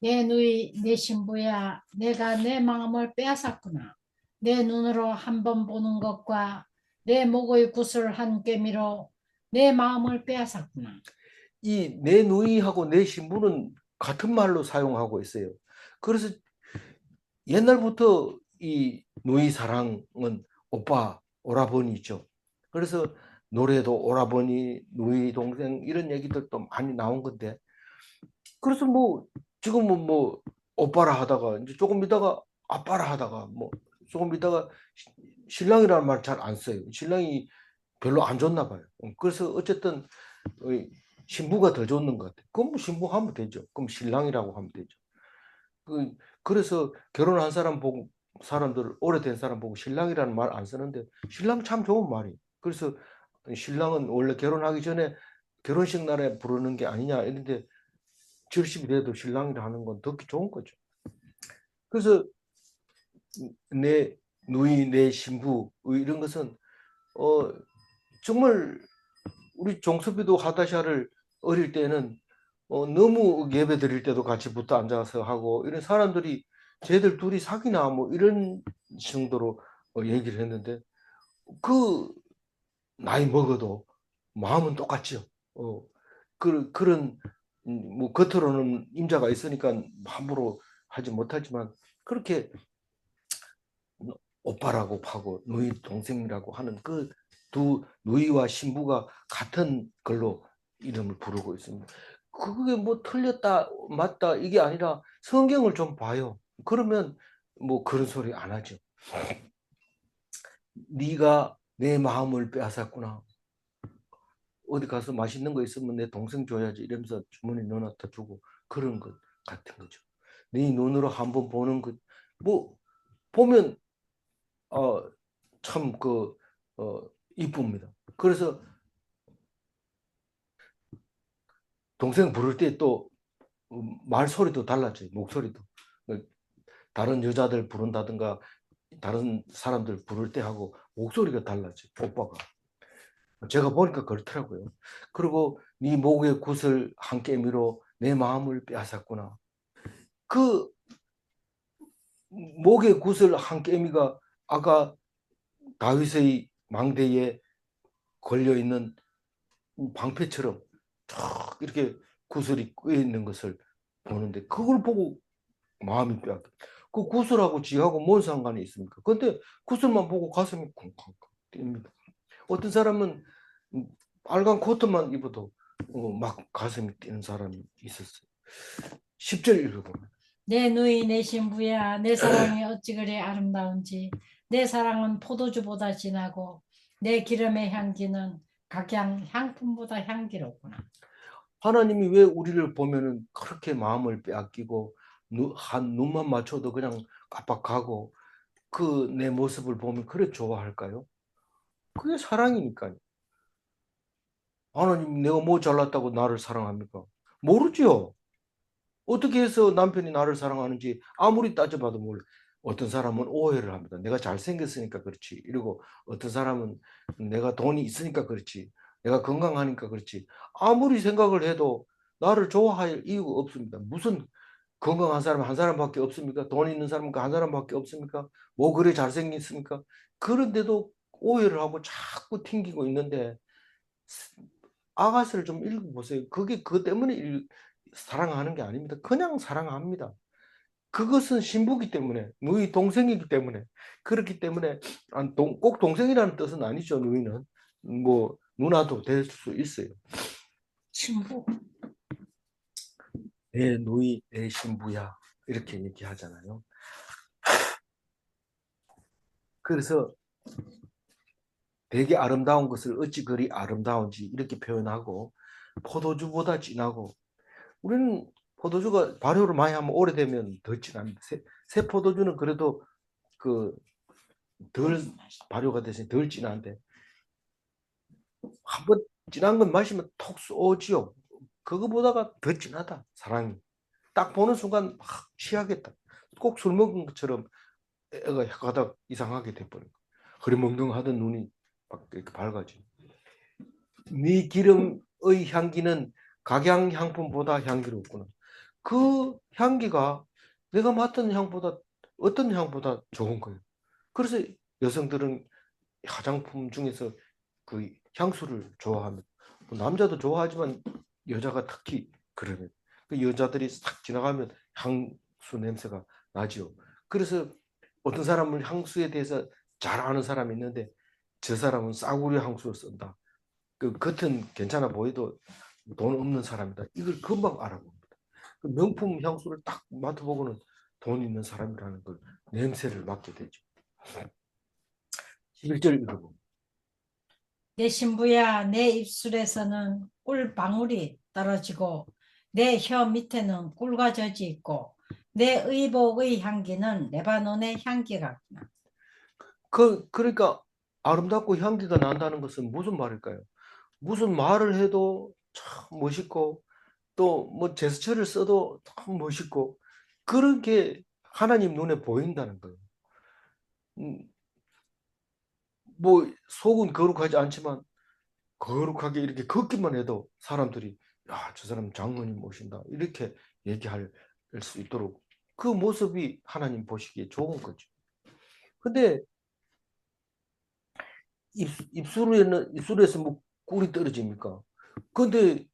내 누이 내 신부야 내가 내 마음을 빼앗았구나. 내 눈으로 한 번 보는 것과 내 목의 구슬 한 깨미로 내 마음을 빼앗았구나. 이 내 누이하고 내 신부는 같은 말로 사용하고 있어요. 그래서 옛날부터 이 누이 사랑은 오빠, 오라버니죠. 그래서 노래도 오라버니, 누이, 동생 이런 얘기들도 많이 나온 건데 그래서 뭐 지금은 뭐 오빠라 하다가 이제 조금 있다가 아빠라 하다가 뭐 조금 있다가 신랑이라는 말 잘 안 써요. 신랑이 별로 안 좋나 봐요. 그래서 어쨌든 신부가 더 좋는 것 같아요. 그럼 뭐 신부 하면 되죠. 그럼 신랑이라고 하면 되죠. 그래서 결혼한 사람 보고 사람들 오래된 사람 보고 신랑이라는 말 안 쓰는데 신랑 참 좋은 말이에요. 그래서 신랑은 원래 결혼하기 전에 결혼식 날에 부르는 게 아니냐 이런데 절십이 돼도 신랑이라 하는 건 듣기 좋은 거죠. 그래서 내 누이, 내 신부 이런 것은 정말 우리 종섭이도 하다샤를 어릴 때는 너무 예배 드릴 때도 같이 붙어 앉아서 하고 이런 사람들이 쟤들 둘이 사귀나 뭐 이런 정도로 얘기를 했는데 그 나이 먹어도 마음은 똑같죠. 그런 뭐 겉으로는 임자가 있으니까 함부로 하지 못하지만 그렇게 오빠라고 하고 누이 동생이라고 하는 그 두 누이와 신부가 같은 걸로 이름을 부르고 있습니다. 그게 뭐 틀렸다 맞다 이게 아니라 성경을 좀 봐요. 그러면 뭐 그런 소리 안 하죠. 네가 내 마음을 빼앗았구나. 어디 가서 맛있는 거 있으면 내 동생 줘야지 이러면서 주머니 넣어놨다 주고 그런 것 같은 거죠. 네 눈으로 한번 보는 것, 뭐 보면 참 이쁩니다. 그래서 동생 부를 때 또 말소리도 달라져요. 목소리도. 다른 여자들 부른다든가 다른 사람들 부를 때 하고 목소리가 달라져요. 오빠가. 제가 보니까 그렇더라고요. 그리고 네 목의 굿을 한 깨미로 내 마음을 빼앗았구나. 그 목의 굿을 한 깨미가 아까 다윗의 망대에 걸려있는 방패처럼 쫙 이렇게 구슬이 꿰 있는 것을 보는데 그걸 보고 마음이 빼앗겨. 그 구슬하고 지하고 뭔 상관이 있습니까? 근데 구슬만 보고 가슴이 쿵쾅 뛰입니다. 어떤 사람은 빨간 코트만 입어도 막 가슴이 뛰는 사람이 있었어요. 10절 읽어보면 내 누이 내 신부야 내 사랑이 어찌 그리 아름다운지 내 사랑은 포도주보다 진하고 내 기름의 향기는 각양 향품보다 향기롭구나. 하나님이 왜 우리를 보면은 그렇게 마음을 빼앗기고 한 눈만 맞춰도 그냥 깜빡하고 그 내 모습을 보면 그래 좋아할까요? 그게 사랑이니까요. 하나님 내가 뭐 잘났다고 나를 사랑합니까? 모르죠. 어떻게 해서 남편이 나를 사랑하는지 아무리 따져봐도 몰라. 어떤 사람은 오해를 합니다. 내가 잘생겼으니까 그렇지. 이러고 어떤 사람은 내가 돈이 있으니까 그렇지. 내가 건강하니까 그렇지. 아무리 생각을 해도 나를 좋아할 이유가 없습니다. 무슨 건강한 사람 한 사람밖에 없습니까? 돈 있는 사람은 한 사람밖에 없습니까? 뭐 그래 잘생겼습니까? 그런데도 오해를 하고 자꾸 튕기고 있는데 아가씨를 좀 읽어보세요. 그게 그것 때문에 사랑하는 게 아닙니다. 그냥 사랑합니다. 그것은 신부기 때문에, 누이 동생이기 때문에, 그렇기 때문에, 꼭 동생이라는 뜻은 아니죠, 누이는. 뭐, 누나도 될 수 있어요. 신부. 내 누이, 내 신부야. 이렇게 얘기하잖아요. 그래서 되게 아름다운 것을 어찌 그리 아름다운지 이렇게 표현하고, 포도주보다 진하고, 우리는 포도주가 발효를 많이 하면 오래되면 더 진합니다. 새 포도주는 그래도 그 덜 발효가 돼서 덜 진한데 한번 진한 건 마시면 톡 쏘지요. 그거보다가 더 진하다 사랑이. 딱 보는 순간 막 취하겠다. 꼭 술 먹은 것처럼 애가 가다 이상하게 돼버린 거. 흐리멍덩하던 눈이 막 이렇게 밝아지. 네 기름의 향기는 각양향품보다 향기롭구나. 그 향기가 내가 맡은 향보다 어떤 향보다 좋은 거예요. 그래서 여성들은 화장품 중에서 그 향수를 좋아합니다. 뭐 남자도 좋아하지만 여자가 특히 그러면 그 여자들이 싹 지나가면 향수 냄새가 나지요. 그래서 어떤 사람은 향수에 대해서 잘 아는 사람이 있는데 저 사람은 싸구려 향수를 쓴다. 그 겉은 괜찮아 보여도 돈 없는 사람이다. 이걸 금방 알아봅니다. 그 명품 향수를 딱 맡아보고는 돈 있는 사람이라는 걸 냄새를 맡게 되죠. 11절 읽어보면 내 신부야, 내 입술에서는 꿀 방울이 떨어지고 내 혀 밑에는 꿀과 젖이 있고 내 의복의 향기는 레바논의 향기 같구나. 그러니까 아름답고 향기가 난다는 것은 무슨 말일까요? 무슨 말을 해도 참 멋있고 또 뭐 제스처를 써도 참 멋있고 그런 게 하나님 눈에 보인다는 거예요. 음, 뭐 속은 거룩하지 않지만 거룩하게 이렇게 걷기만 해도 사람들이 야, 저 사람 장로님 오신다 이렇게 얘기할 수 있도록 그 모습이 하나님 보시기에 좋은 거죠. 근데 입술에서 뭐 꿀이 떨어집니까? 근데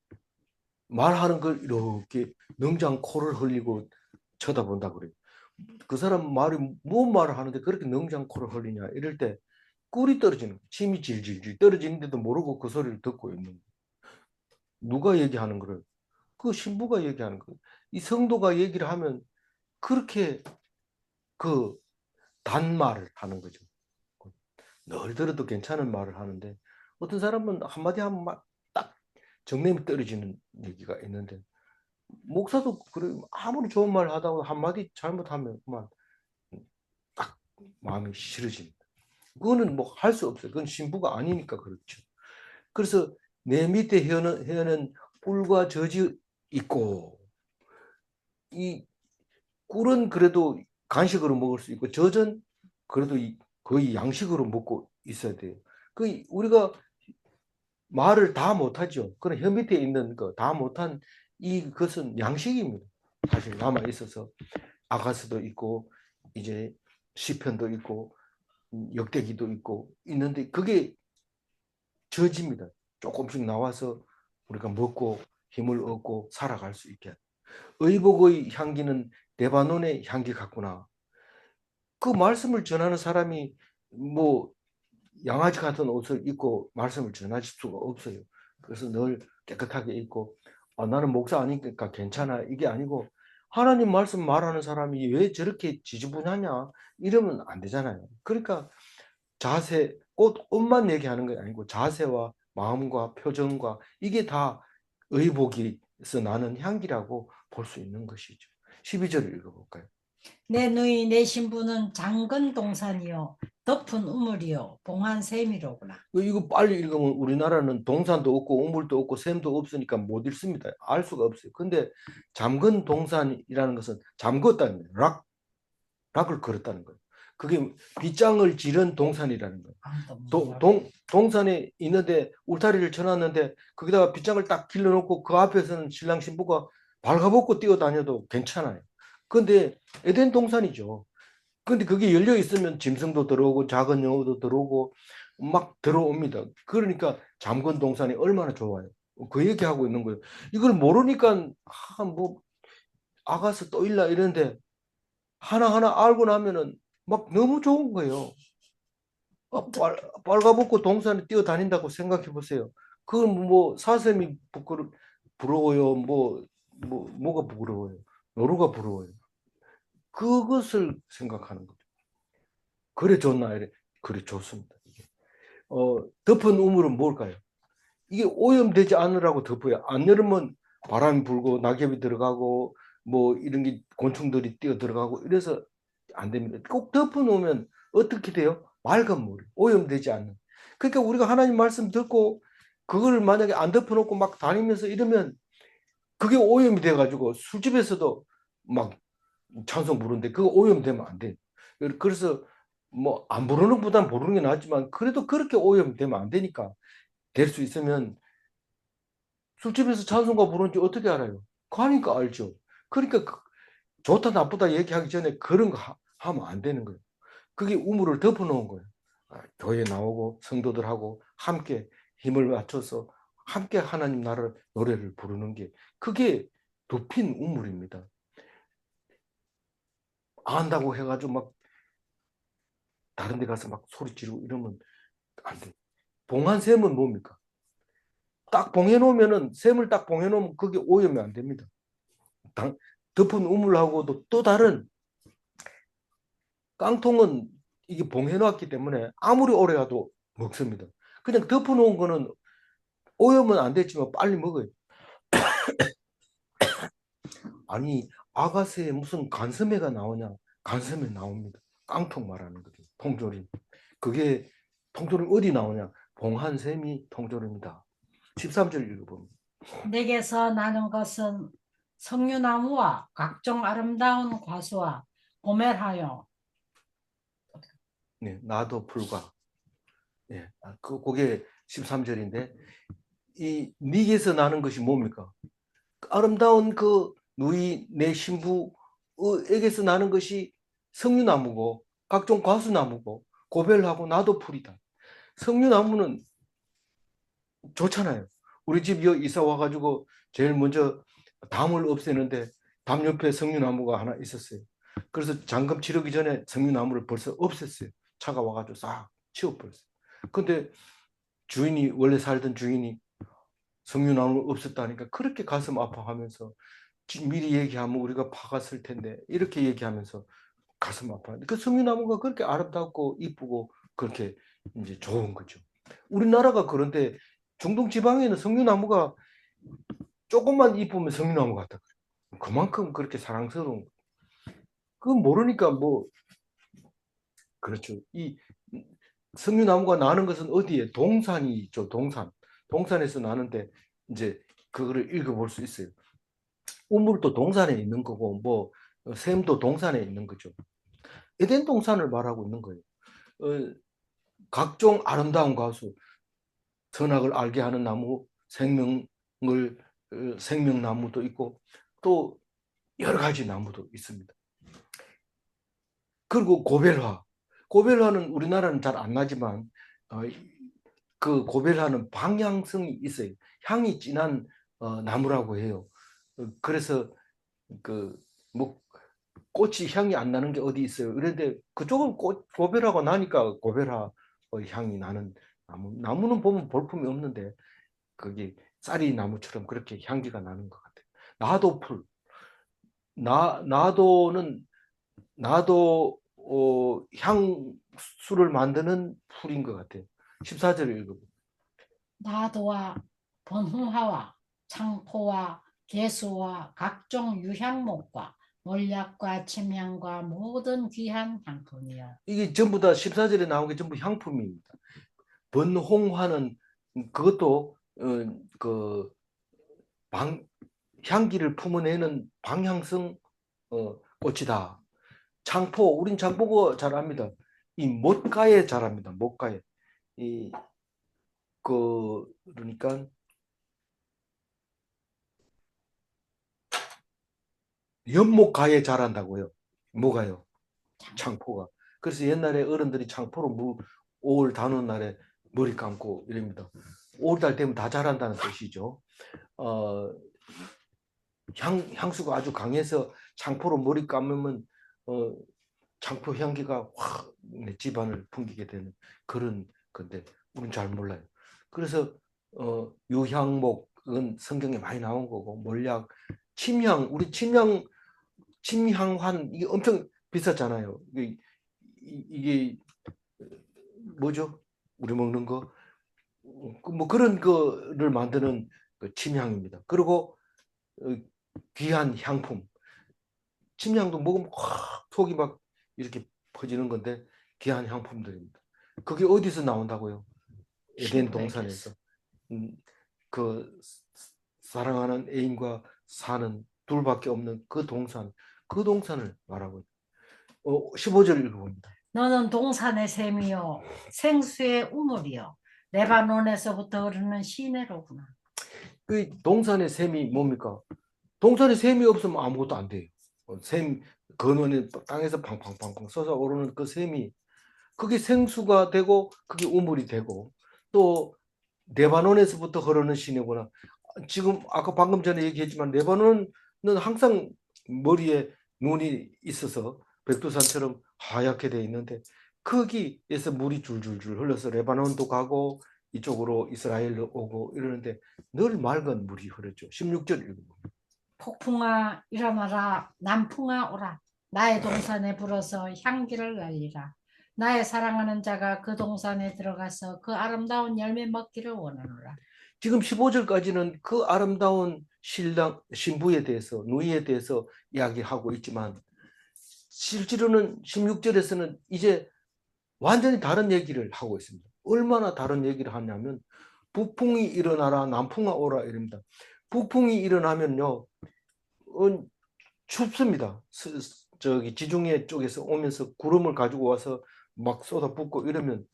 말하는 걸 이렇게 능장 코를 흘리고 쳐다본다 그래요. 그 사람 말이 뭔 말을 하는데 그렇게 능장 코를 흘리냐 이럴 때 꿀이 떨어지는 거예요. 침이 질질질 떨어지는데도 모르고 그 소리를 듣고 있는 거예요. 누가 얘기하는 거를? 그 신부가 얘기하는 거예요. 이 성도가 얘기를 하면 그렇게 그 단말을 하는 거죠. 늘 들어도 괜찮은 말을 하는데 어떤 사람은 한마디 하면 딱 정념이 떨어지는 얘기가 있는데 목사도 그래 아무리 좋은 말 하다고 한마디 잘못하면 그만 딱 마음이 싫어집니다. 그거는 뭐 할 수 없어요. 그건 신부가 아니니까 그렇죠. 그래서 내 밑에 혀는 꿀과 젖이 있고 이 꿀은 그래도 간식으로 먹을 수 있고 젖은 그래도 거의 양식으로 먹고 있어야 돼요. 그 우리가 말을 다 못하죠. 그런 혀 밑에 있는 거 다 못한 이것은 양식입니다. 사실 남아 있어서 아가스도 있고 이제 시편도 있고 역대기도 있고 있는데 그게 젖입니다. 조금씩 나와서 우리가 먹고 힘을 얻고 살아갈 수 있게. 의복의 향기는 레바논의 향기 같구나. 그 말씀을 전하는 사람이 뭐 양아지 같은 옷을 입고 말씀을 전하실 수가 없어요. 그래서 늘 깨끗하게 입고 나는 목사 아니니까 괜찮아 이게 아니고 하나님 말씀 말하는 사람이 왜 저렇게 지지분하냐 이러면 안 되잖아요. 그러니까 자세, 옷만 얘기하는 게 아니고 자세와 마음과 표정과 이게 다 의복에서 나는 향기라고 볼 수 있는 것이죠. 12절을 읽어볼까요? 내 누이 내 신부는 장근 동산이요 덮은 우물이요 봉한 샘이로구나. 이거 빨리 읽으면 우리나라는 동산도 없고 우물도 없고 샘도 없으니까 못 읽습니다. 알 수가 없어요. 근데 잠근 동산이라는 것은 잠궜다는 거예요. 락을 걸었다는 거예요. 그게 빗장을 지른 동산이라는 거예요. 동산에 있는데 울타리를 쳐놨는데 거기다가 빗장을 딱 길러놓고 그 앞에서는 신랑 신부가 발가벗고 뛰어다녀도 괜찮아요. 근데 에덴 동산이죠. 근데 그게 열려 있으면 짐승도 들어오고 작은 영어도 들어오고 막 들어옵니다. 그러니까 잠건 동산이 얼마나 좋아요. 그 얘기하고 있는 거예요. 이걸 모르니까 뭐 아가서 또 일라 이러는데 하나하나 알고 나면은 막 너무 좋은 거예요. 빨가벗고 동산에 뛰어다닌다고 생각해 보세요. 그건 뭐 사슴이 부러워요. 뭐가 부러워요. 노루가 부러워요. 그것을 생각하는 거죠. 그래 좋나 이래. 그래 좋습니다. 덮은 우물은 뭘까요? 이게 오염되지 않으라고 덮어요. 안 열으면 바람이 불고 낙엽이 들어가고 뭐 이런 게 곤충들이 뛰어 들어가고 이래서 안 됩니다. 꼭 덮어 놓으면 어떻게 돼요? 맑은 물, 오염되지 않는. 그러니까 우리가 하나님 말씀 듣고 그걸 만약에 안 덮어 놓고 막 다니면서 이러면 그게 오염이 돼 가지고 술집에서도 막 찬송 부르는데 그거 오염되면 안 돼. 그래서 뭐 안 부르는 것보단 부르는 게 낫지만 그래도 그렇게 오염되면 안 되니까 될 수 있으면 술집에서 찬송가 부르는지 어떻게 알아요? 가니까 알죠. 그러니까 좋다 나쁘다 얘기하기 전에 그런 거 하면 안 되는 거예요. 그게 우물을 덮어 놓은 거예요. 교회 나오고 성도들하고 함께 힘을 맞춰서 함께 하나님 나라를 노래를 부르는 게 그게 덮인 우물입니다. 안다고 해가지고 막 다른 데 가서 막 소리 지르고 이러면 안 돼. 봉한 샘은 뭡니까? 딱 봉해 놓으면은 샘을 딱 봉해 놓으면 그게 오염이 안 됩니다. 덮은 우물하고도 또 다른 깡통은 이게 봉해놨기 때문에 아무리 오래 가도 먹습니다. 그냥 덮어놓은 거는 오염은 안 됐지만 빨리 먹어요. 아니, 아가새에 무슨 간섬에가 나오냐? 간섬에 나옵니다. 깡통 말하는 거죠. 통조림. 그게 통조림 어디 나오냐? 봉한샘이 통조림이다. 13절 읽어봅니다. 내게서 나는 것은 석류나무와 각종 아름다운 과수와 고멜하여. 네, 나도 불과. 예, 그게 13절인데 이 니게서 나는 것이 뭡니까? 아름다운 그 누이 내 신부에게서 나는 것이 석류나무고 각종 과수나무고 고벨하고 나도 풀이다. 석류나무는 좋잖아요. 우리 집 이사 와가지고 제일 먼저 담을 없애는데 담 옆에 석류나무가 하나 있었어요. 그래서 잔금 치르기 전에 석류나무를 벌써 없앴어요. 차가 와가지고 싹 치워버렸어요. 근데 주인이 원래 살던 주인이 석류나무를 없앴다니까 그렇게 가슴 아파하면서 미리 얘기하면 우리가 파갔을 텐데 이렇게 얘기하면서 가슴 아파하는데 그 석류나무가 그렇게 아름답고 이쁘고 그렇게 이제 좋은 거죠. 우리나라가 그런데 중동 지방에는 석류나무가 조금만 이쁘면 석류나무 같다. 그만큼 그렇게 사랑스러운. 그건 모르니까 뭐 그렇죠. 이 석류나무가 나는 것은 어디에? 동산이 있죠. 동산. 동산에서 나는데 이제 그거를 읽어볼 수 있어요. 우물도 동산에 있는 거고 뭐 샘도 동산에 있는 거죠. 에덴 동산을 말하고 있는 거예요. 각종 아름다운 가수, 선악을 알게 하는 나무, 생명나무도 있고 또 여러 가지 나무도 있습니다. 그리고 고벨화는 우리나라는 잘 안 나지만 그 고벨화는 방향성이 있어요. 향이 진한 나무라고 해요. 그래서 뭐 꽃이 향이 안 나는 게 어디 있어요. 그런데 그쪽은 고벨화가 나니까 고벨화 향이 나는 나무는 보면 볼품이 없는데 그게 쌀이 나무처럼 그렇게 향기가 나는 것 같아요. 나도풀. 나도는 나도 향수를 만드는 풀인 것 같아요. 14절 읽어보. 나도와 번후화와 창포와 개수와 각종 유향목과 몰약과 침향과 모든 귀한 향품이요. 이게 전부 다 14절에 나온 게 전부 향품입니다. 번홍화는 그것도 그 향기를 품어내는 방향성 꽃이다. 창포, 우린 창포가 잘 압니다. 이 못가에 잘 압니다. 못가에. 그러니까 연못가에 자란다고요. 뭐가요? 창포가. 그래서 옛날에 어른들이 창포로 5월 단오는 날에 머리 감고 이럽니다. 5월달 되면 다 자란다는 뜻이죠. 어, 향수가 아주 강해서 창포로 머리 감으면 창포 향기가 확 집안을 풍기게 되는 그런 건데 우리는 잘 몰라요. 그래서 유향목은 성경에 많이 나온 거고 몰약, 침향, 우리 침향환 이게 엄청 비쌌잖아요. 이게 뭐죠? 우리 먹는 거. 뭐 그런 거를 만드는 그 침향입니다. 그리고 귀한 향품. 침향도 먹으면 확 속이 막 이렇게 퍼지는 건데 귀한 향품들입니다. 그게 어디서 나온다고요? 에덴 동산에서. 그 사랑하는 애인과 사는 둘밖에 없는 그 동산을 말하고 있어요. 15절 읽어봅니다. 너는 동산의 샘이요 생수의 우물이요 레바논에서부터 흐르는 시내로구나. 그 동산의 샘이 뭡니까? 동산에 샘이 없으면 아무것도 안 돼요. 샘 근원에 땅에서 팡팡팡팡 솟아오르는 그 샘이 그게 생수가 되고 그게 우물이 되고 또 레바논에서부터 흐르는 시내구나. 지금 아까 방금 전에 얘기했지만 레바논은 항상 머리에 눈이 있어서 백두산처럼 하얗게 돼 있는데 거기에서 물이 줄줄줄 흘러서 레바논도 가고 이쪽으로 이스라엘로 오고 이러는데 늘 맑은 물이 흐르죠. 16절 읽어봅니다. 폭풍아 일어나라, 남풍아 오라. 나의 동산에 불어서 향기를 날리라. 나의 사랑하는 자가 그 동산에 들어가서 그 아름다운 열매 먹기를 원하노라. 지금 15절까지는 그 아름다운 신랑, 신부에 대해서, 누이에 대해서 이야기하고 있지만 실제로는 16절에서는 이제 완전히 다른 얘기를 하고 있습니다. 얼마나 다른 얘기를 하냐면 북풍이 일어나라 남풍아 오라 이럽니다. 북풍이 일어나면요 춥습니다. 저기 지중해 쪽에서 오면서 구름을 가지고 와서 막 쏟아붓고 이러면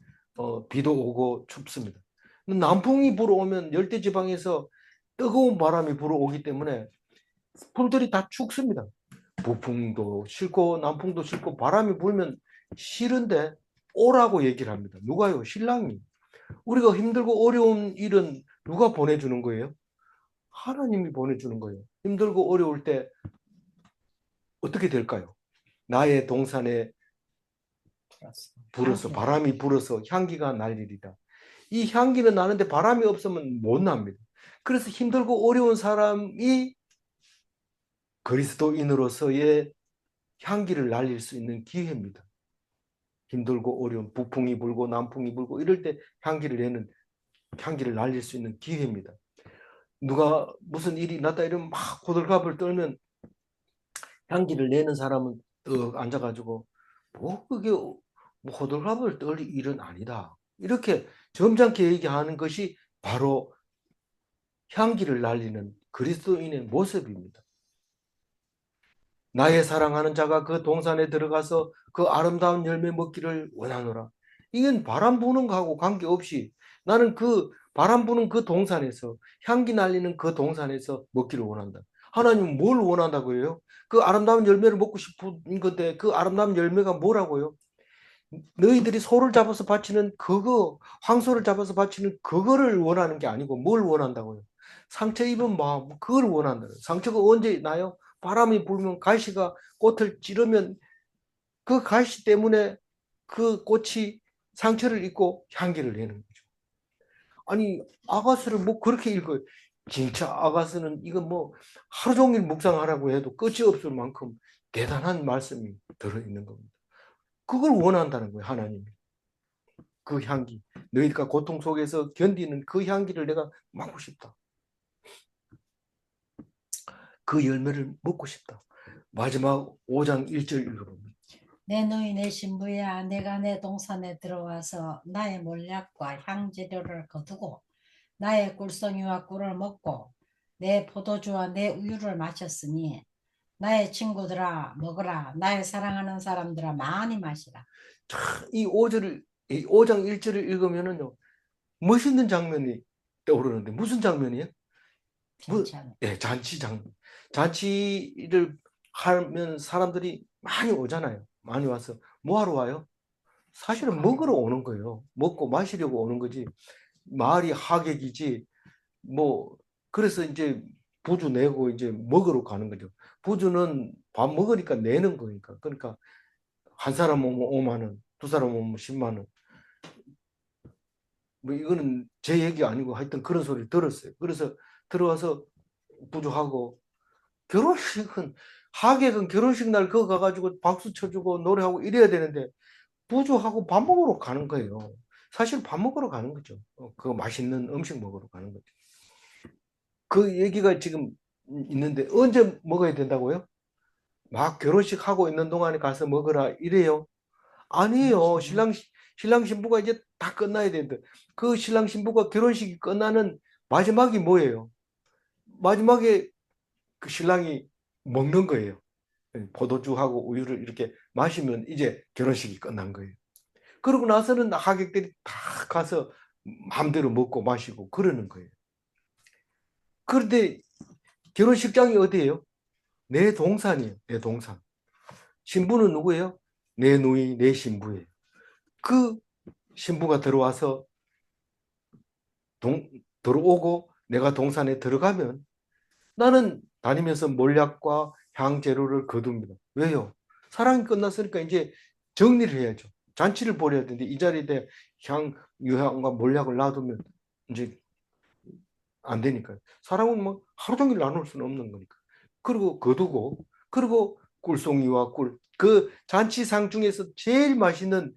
비도 오고 춥습니다. 남풍이 불어오면 열대지방에서 뜨거운 바람이 불어오기 때문에 풀들이 다 죽습니다. 북풍도 싫고 남풍도 싫고 바람이 불면 싫은데 오라고 얘기를 합니다. 누가요? 신랑이. 우리가 힘들고 어려운 일은 누가 보내주는 거예요? 하나님이 보내주는 거예요. 힘들고 어려울 때 어떻게 될까요? 나의 동산에 불어서 바람이 불어서 향기가 날리리다. 이 향기는 나는데 바람이 없으면 못 납니다. 그래서 힘들고 어려운 사람이 그리스도인으로서의 향기를 날릴 수 있는 기회입니다. 힘들고 어려운 북풍이 불고 남풍이 불고 이럴 때 향기를 날릴 수 있는 기회입니다. 누가 무슨 일이 났다 이러면 막 호들갑을 떨면 향기를 내는 사람은 떡 앉아가지고 뭐 그게 뭐 호들갑을 떨 일은 아니다. 이렇게 점잖게 얘기하는 것이 바로 향기를 날리는 그리스도인의 모습입니다. 나의 사랑하는 자가 그 동산에 들어가서 그 아름다운 열매 먹기를 원하노라. 이건 바람 부는 거하고 관계없이 나는 그 바람 부는 그 동산에서 향기 날리는 그 동산에서 먹기를 원한다. 하나님은 뭘 원한다고 해요? 그 아름다운 열매를 먹고 싶은 건데 그 아름다운 열매가 뭐라고요? 너희들이 소를 잡아서 바치는 그거, 황소를 잡아서 바치는 그거를 원하는 게 아니고 뭘 원한다고요? 상처 입은 마음, 그걸 원한다. 상처가 언제 나요? 바람이 불면 가시가 꽃을 찌르면 그 가시 때문에 그 꽃이 상처를 입고 향기를 내는 거죠. 아니, 아가스를 뭐 그렇게 읽어요. 진짜 아가스는 이거 뭐 하루 종일 묵상하라고 해도 끝이 없을 만큼 대단한 말씀이 들어있는 겁니다. 그걸 원한다는 거예요, 하나님이. 그 향기. 너희가 고통 속에서 견디는 그 향기를 내가 맡고 싶다. 그 열매를 먹고 싶다. 마지막 5장 1절 읽어봅니다. 내 누이 내 신부야 내가 내 동산에 들어와서 나의 몰약과 향재료를 거두고 나의 꿀송이와 꿀을 먹고 내 포도주와 내 우유를 마셨으니 나의 친구들아 먹으라 나의 사랑하는 사람들아 많이 마시라. 이 5장 1절을 읽으면은요, 멋있는 장면이 떠오르는데, 무슨 장면이에요? 괜찮아. 잔치 장면. 잔치를 하면 사람들이 많이 오잖아요. 많이 와서 뭐 하러 와요? 사실은 먹으러 오는 거예요. 먹고 마시려고 오는 거지. 마을이 하객이지. 뭐, 그래서 이제 부주 내고 이제 먹으러 가는 거죠. 부주는 밥 먹으니까 내는 거니까. 그러니까 한 사람 오면 5만 원, 두 사람 오면 10만 원. 뭐 이거는 제 얘기 아니고 하여튼 그런 소리를 들었어요. 그래서 들어와서 부주하고 결혼식은 하객은 결혼식 날 그거 가가지고 박수 쳐주고 노래하고 이래야 되는데 부주하고 밥 먹으러 가는 거예요. 사실 밥 먹으러 가는 거죠. 그 맛있는 음식 먹으러 가는 거죠. 그 얘기가 지금 있는데 언제 먹어야 된다고요? 막 결혼식 하고 있는 동안에 가서 먹으라 이래요? 아니에요. 신랑 신부가 이제 다 끝나야 되는데 그 신랑 신부가 결혼식이 끝나는 마지막이 뭐예요? 마지막에 그 신랑이 먹는 거예요. 포도주하고 우유를 이렇게 마시면 이제 결혼식이 끝난 거예요. 그러고 나서는 하객들이 다 가서 마음대로 먹고 마시고 그러는 거예요. 그런데 결혼식장이 어디예요? 내 동산이에요. 내 동산. 신부는 누구예요? 내 누이, 내 신부예요. 그 신부가 들어와서 들어오고 내가 동산에 들어가면 나는 다니면서 몰약과 향재료를 거둡니다. 왜요? 사랑이 끝났으니까 이제 정리를 해야죠. 잔치를 벌여야 되는데 이 자리에 유향과 몰약을 놔두면 이제 안 되니까요. 사랑은 뭐 하루 종일 나눌 수는 없는 거니까. 그리고 거두고 그리고 꿀송이와 꿀 그 잔치상 중에서 제일 맛있는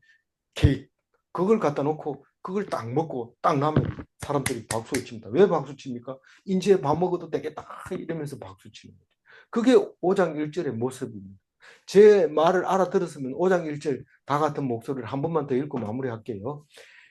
케이크, 그걸 갖다 놓고 그걸 딱 먹고 딱 나면 사람들이 박수를 칩니다. 왜 박수 칩니까? 이제 밥 먹어도 되겠다 이러면서 박수 치는 거죠. 그게 5장 1절의 모습입니다. 제 말을 알아들었으면 5장 1절 다 같은 목소리를 한 번만 더 읽고 마무리할게요.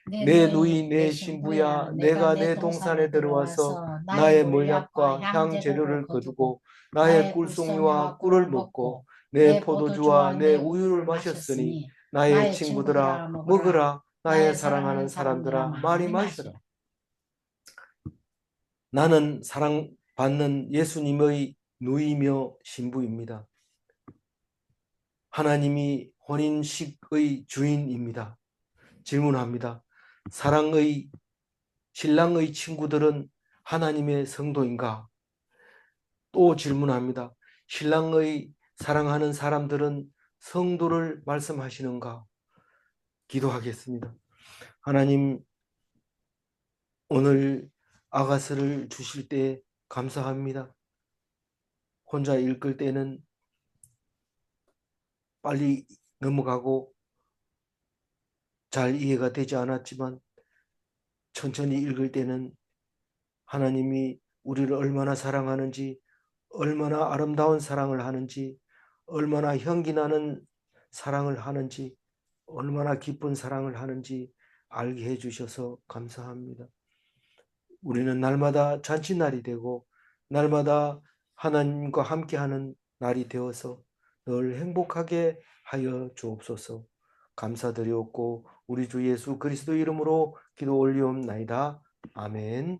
내 내 누이 누이 내 내 신부야 신부야, 내가 내가 내 내 동산에 동산에 들어와서 들어와서 나의 나의 몰약과 몰약과 향재료를 향재료를 거두고 거두고 나의 나의 꿀송이와 꿀송이와 꿀을 꿀을 먹고 먹고 내 내 포도주와 포도주와 내 내 우유를 우유를 마셨으니 마셨으니 나의 나의 친구들아 친구들아 먹으라 먹으라, 나의 나의 사랑하는 사랑하는 사람들아 사람들아 많이 많이 마시라. 마시라. 나는 사랑받는 예수님의 누이며 신부입니다. 하나님이 혼인식의 주인입니다. 질문합니다. 사랑의 신랑의 친구들은 하나님의 성도인가? 또 질문합니다. 신랑의 사랑하는 사람들은 성도를 말씀하시는가? 기도하겠습니다. 하나님, 오늘 아가서를 주실 때 감사합니다. 혼자 읽을 때는 빨리 넘어가고 잘 이해가 되지 않았지만 천천히 읽을 때는 하나님이 우리를 얼마나 사랑하는지, 얼마나 아름다운 사랑을 하는지, 얼마나 향기나는 사랑을 하는지, 얼마나 기쁜 사랑을 하는지 알게 해주셔서 감사합니다. 우리는 날마다 잔치날이 되고 날마다 하나님과 함께하는 날이 되어서 늘 행복하게 하여 주옵소서. 감사드리옵고 우리 주 예수 그리스도 이름으로 기도 올리옵나이다. 아멘.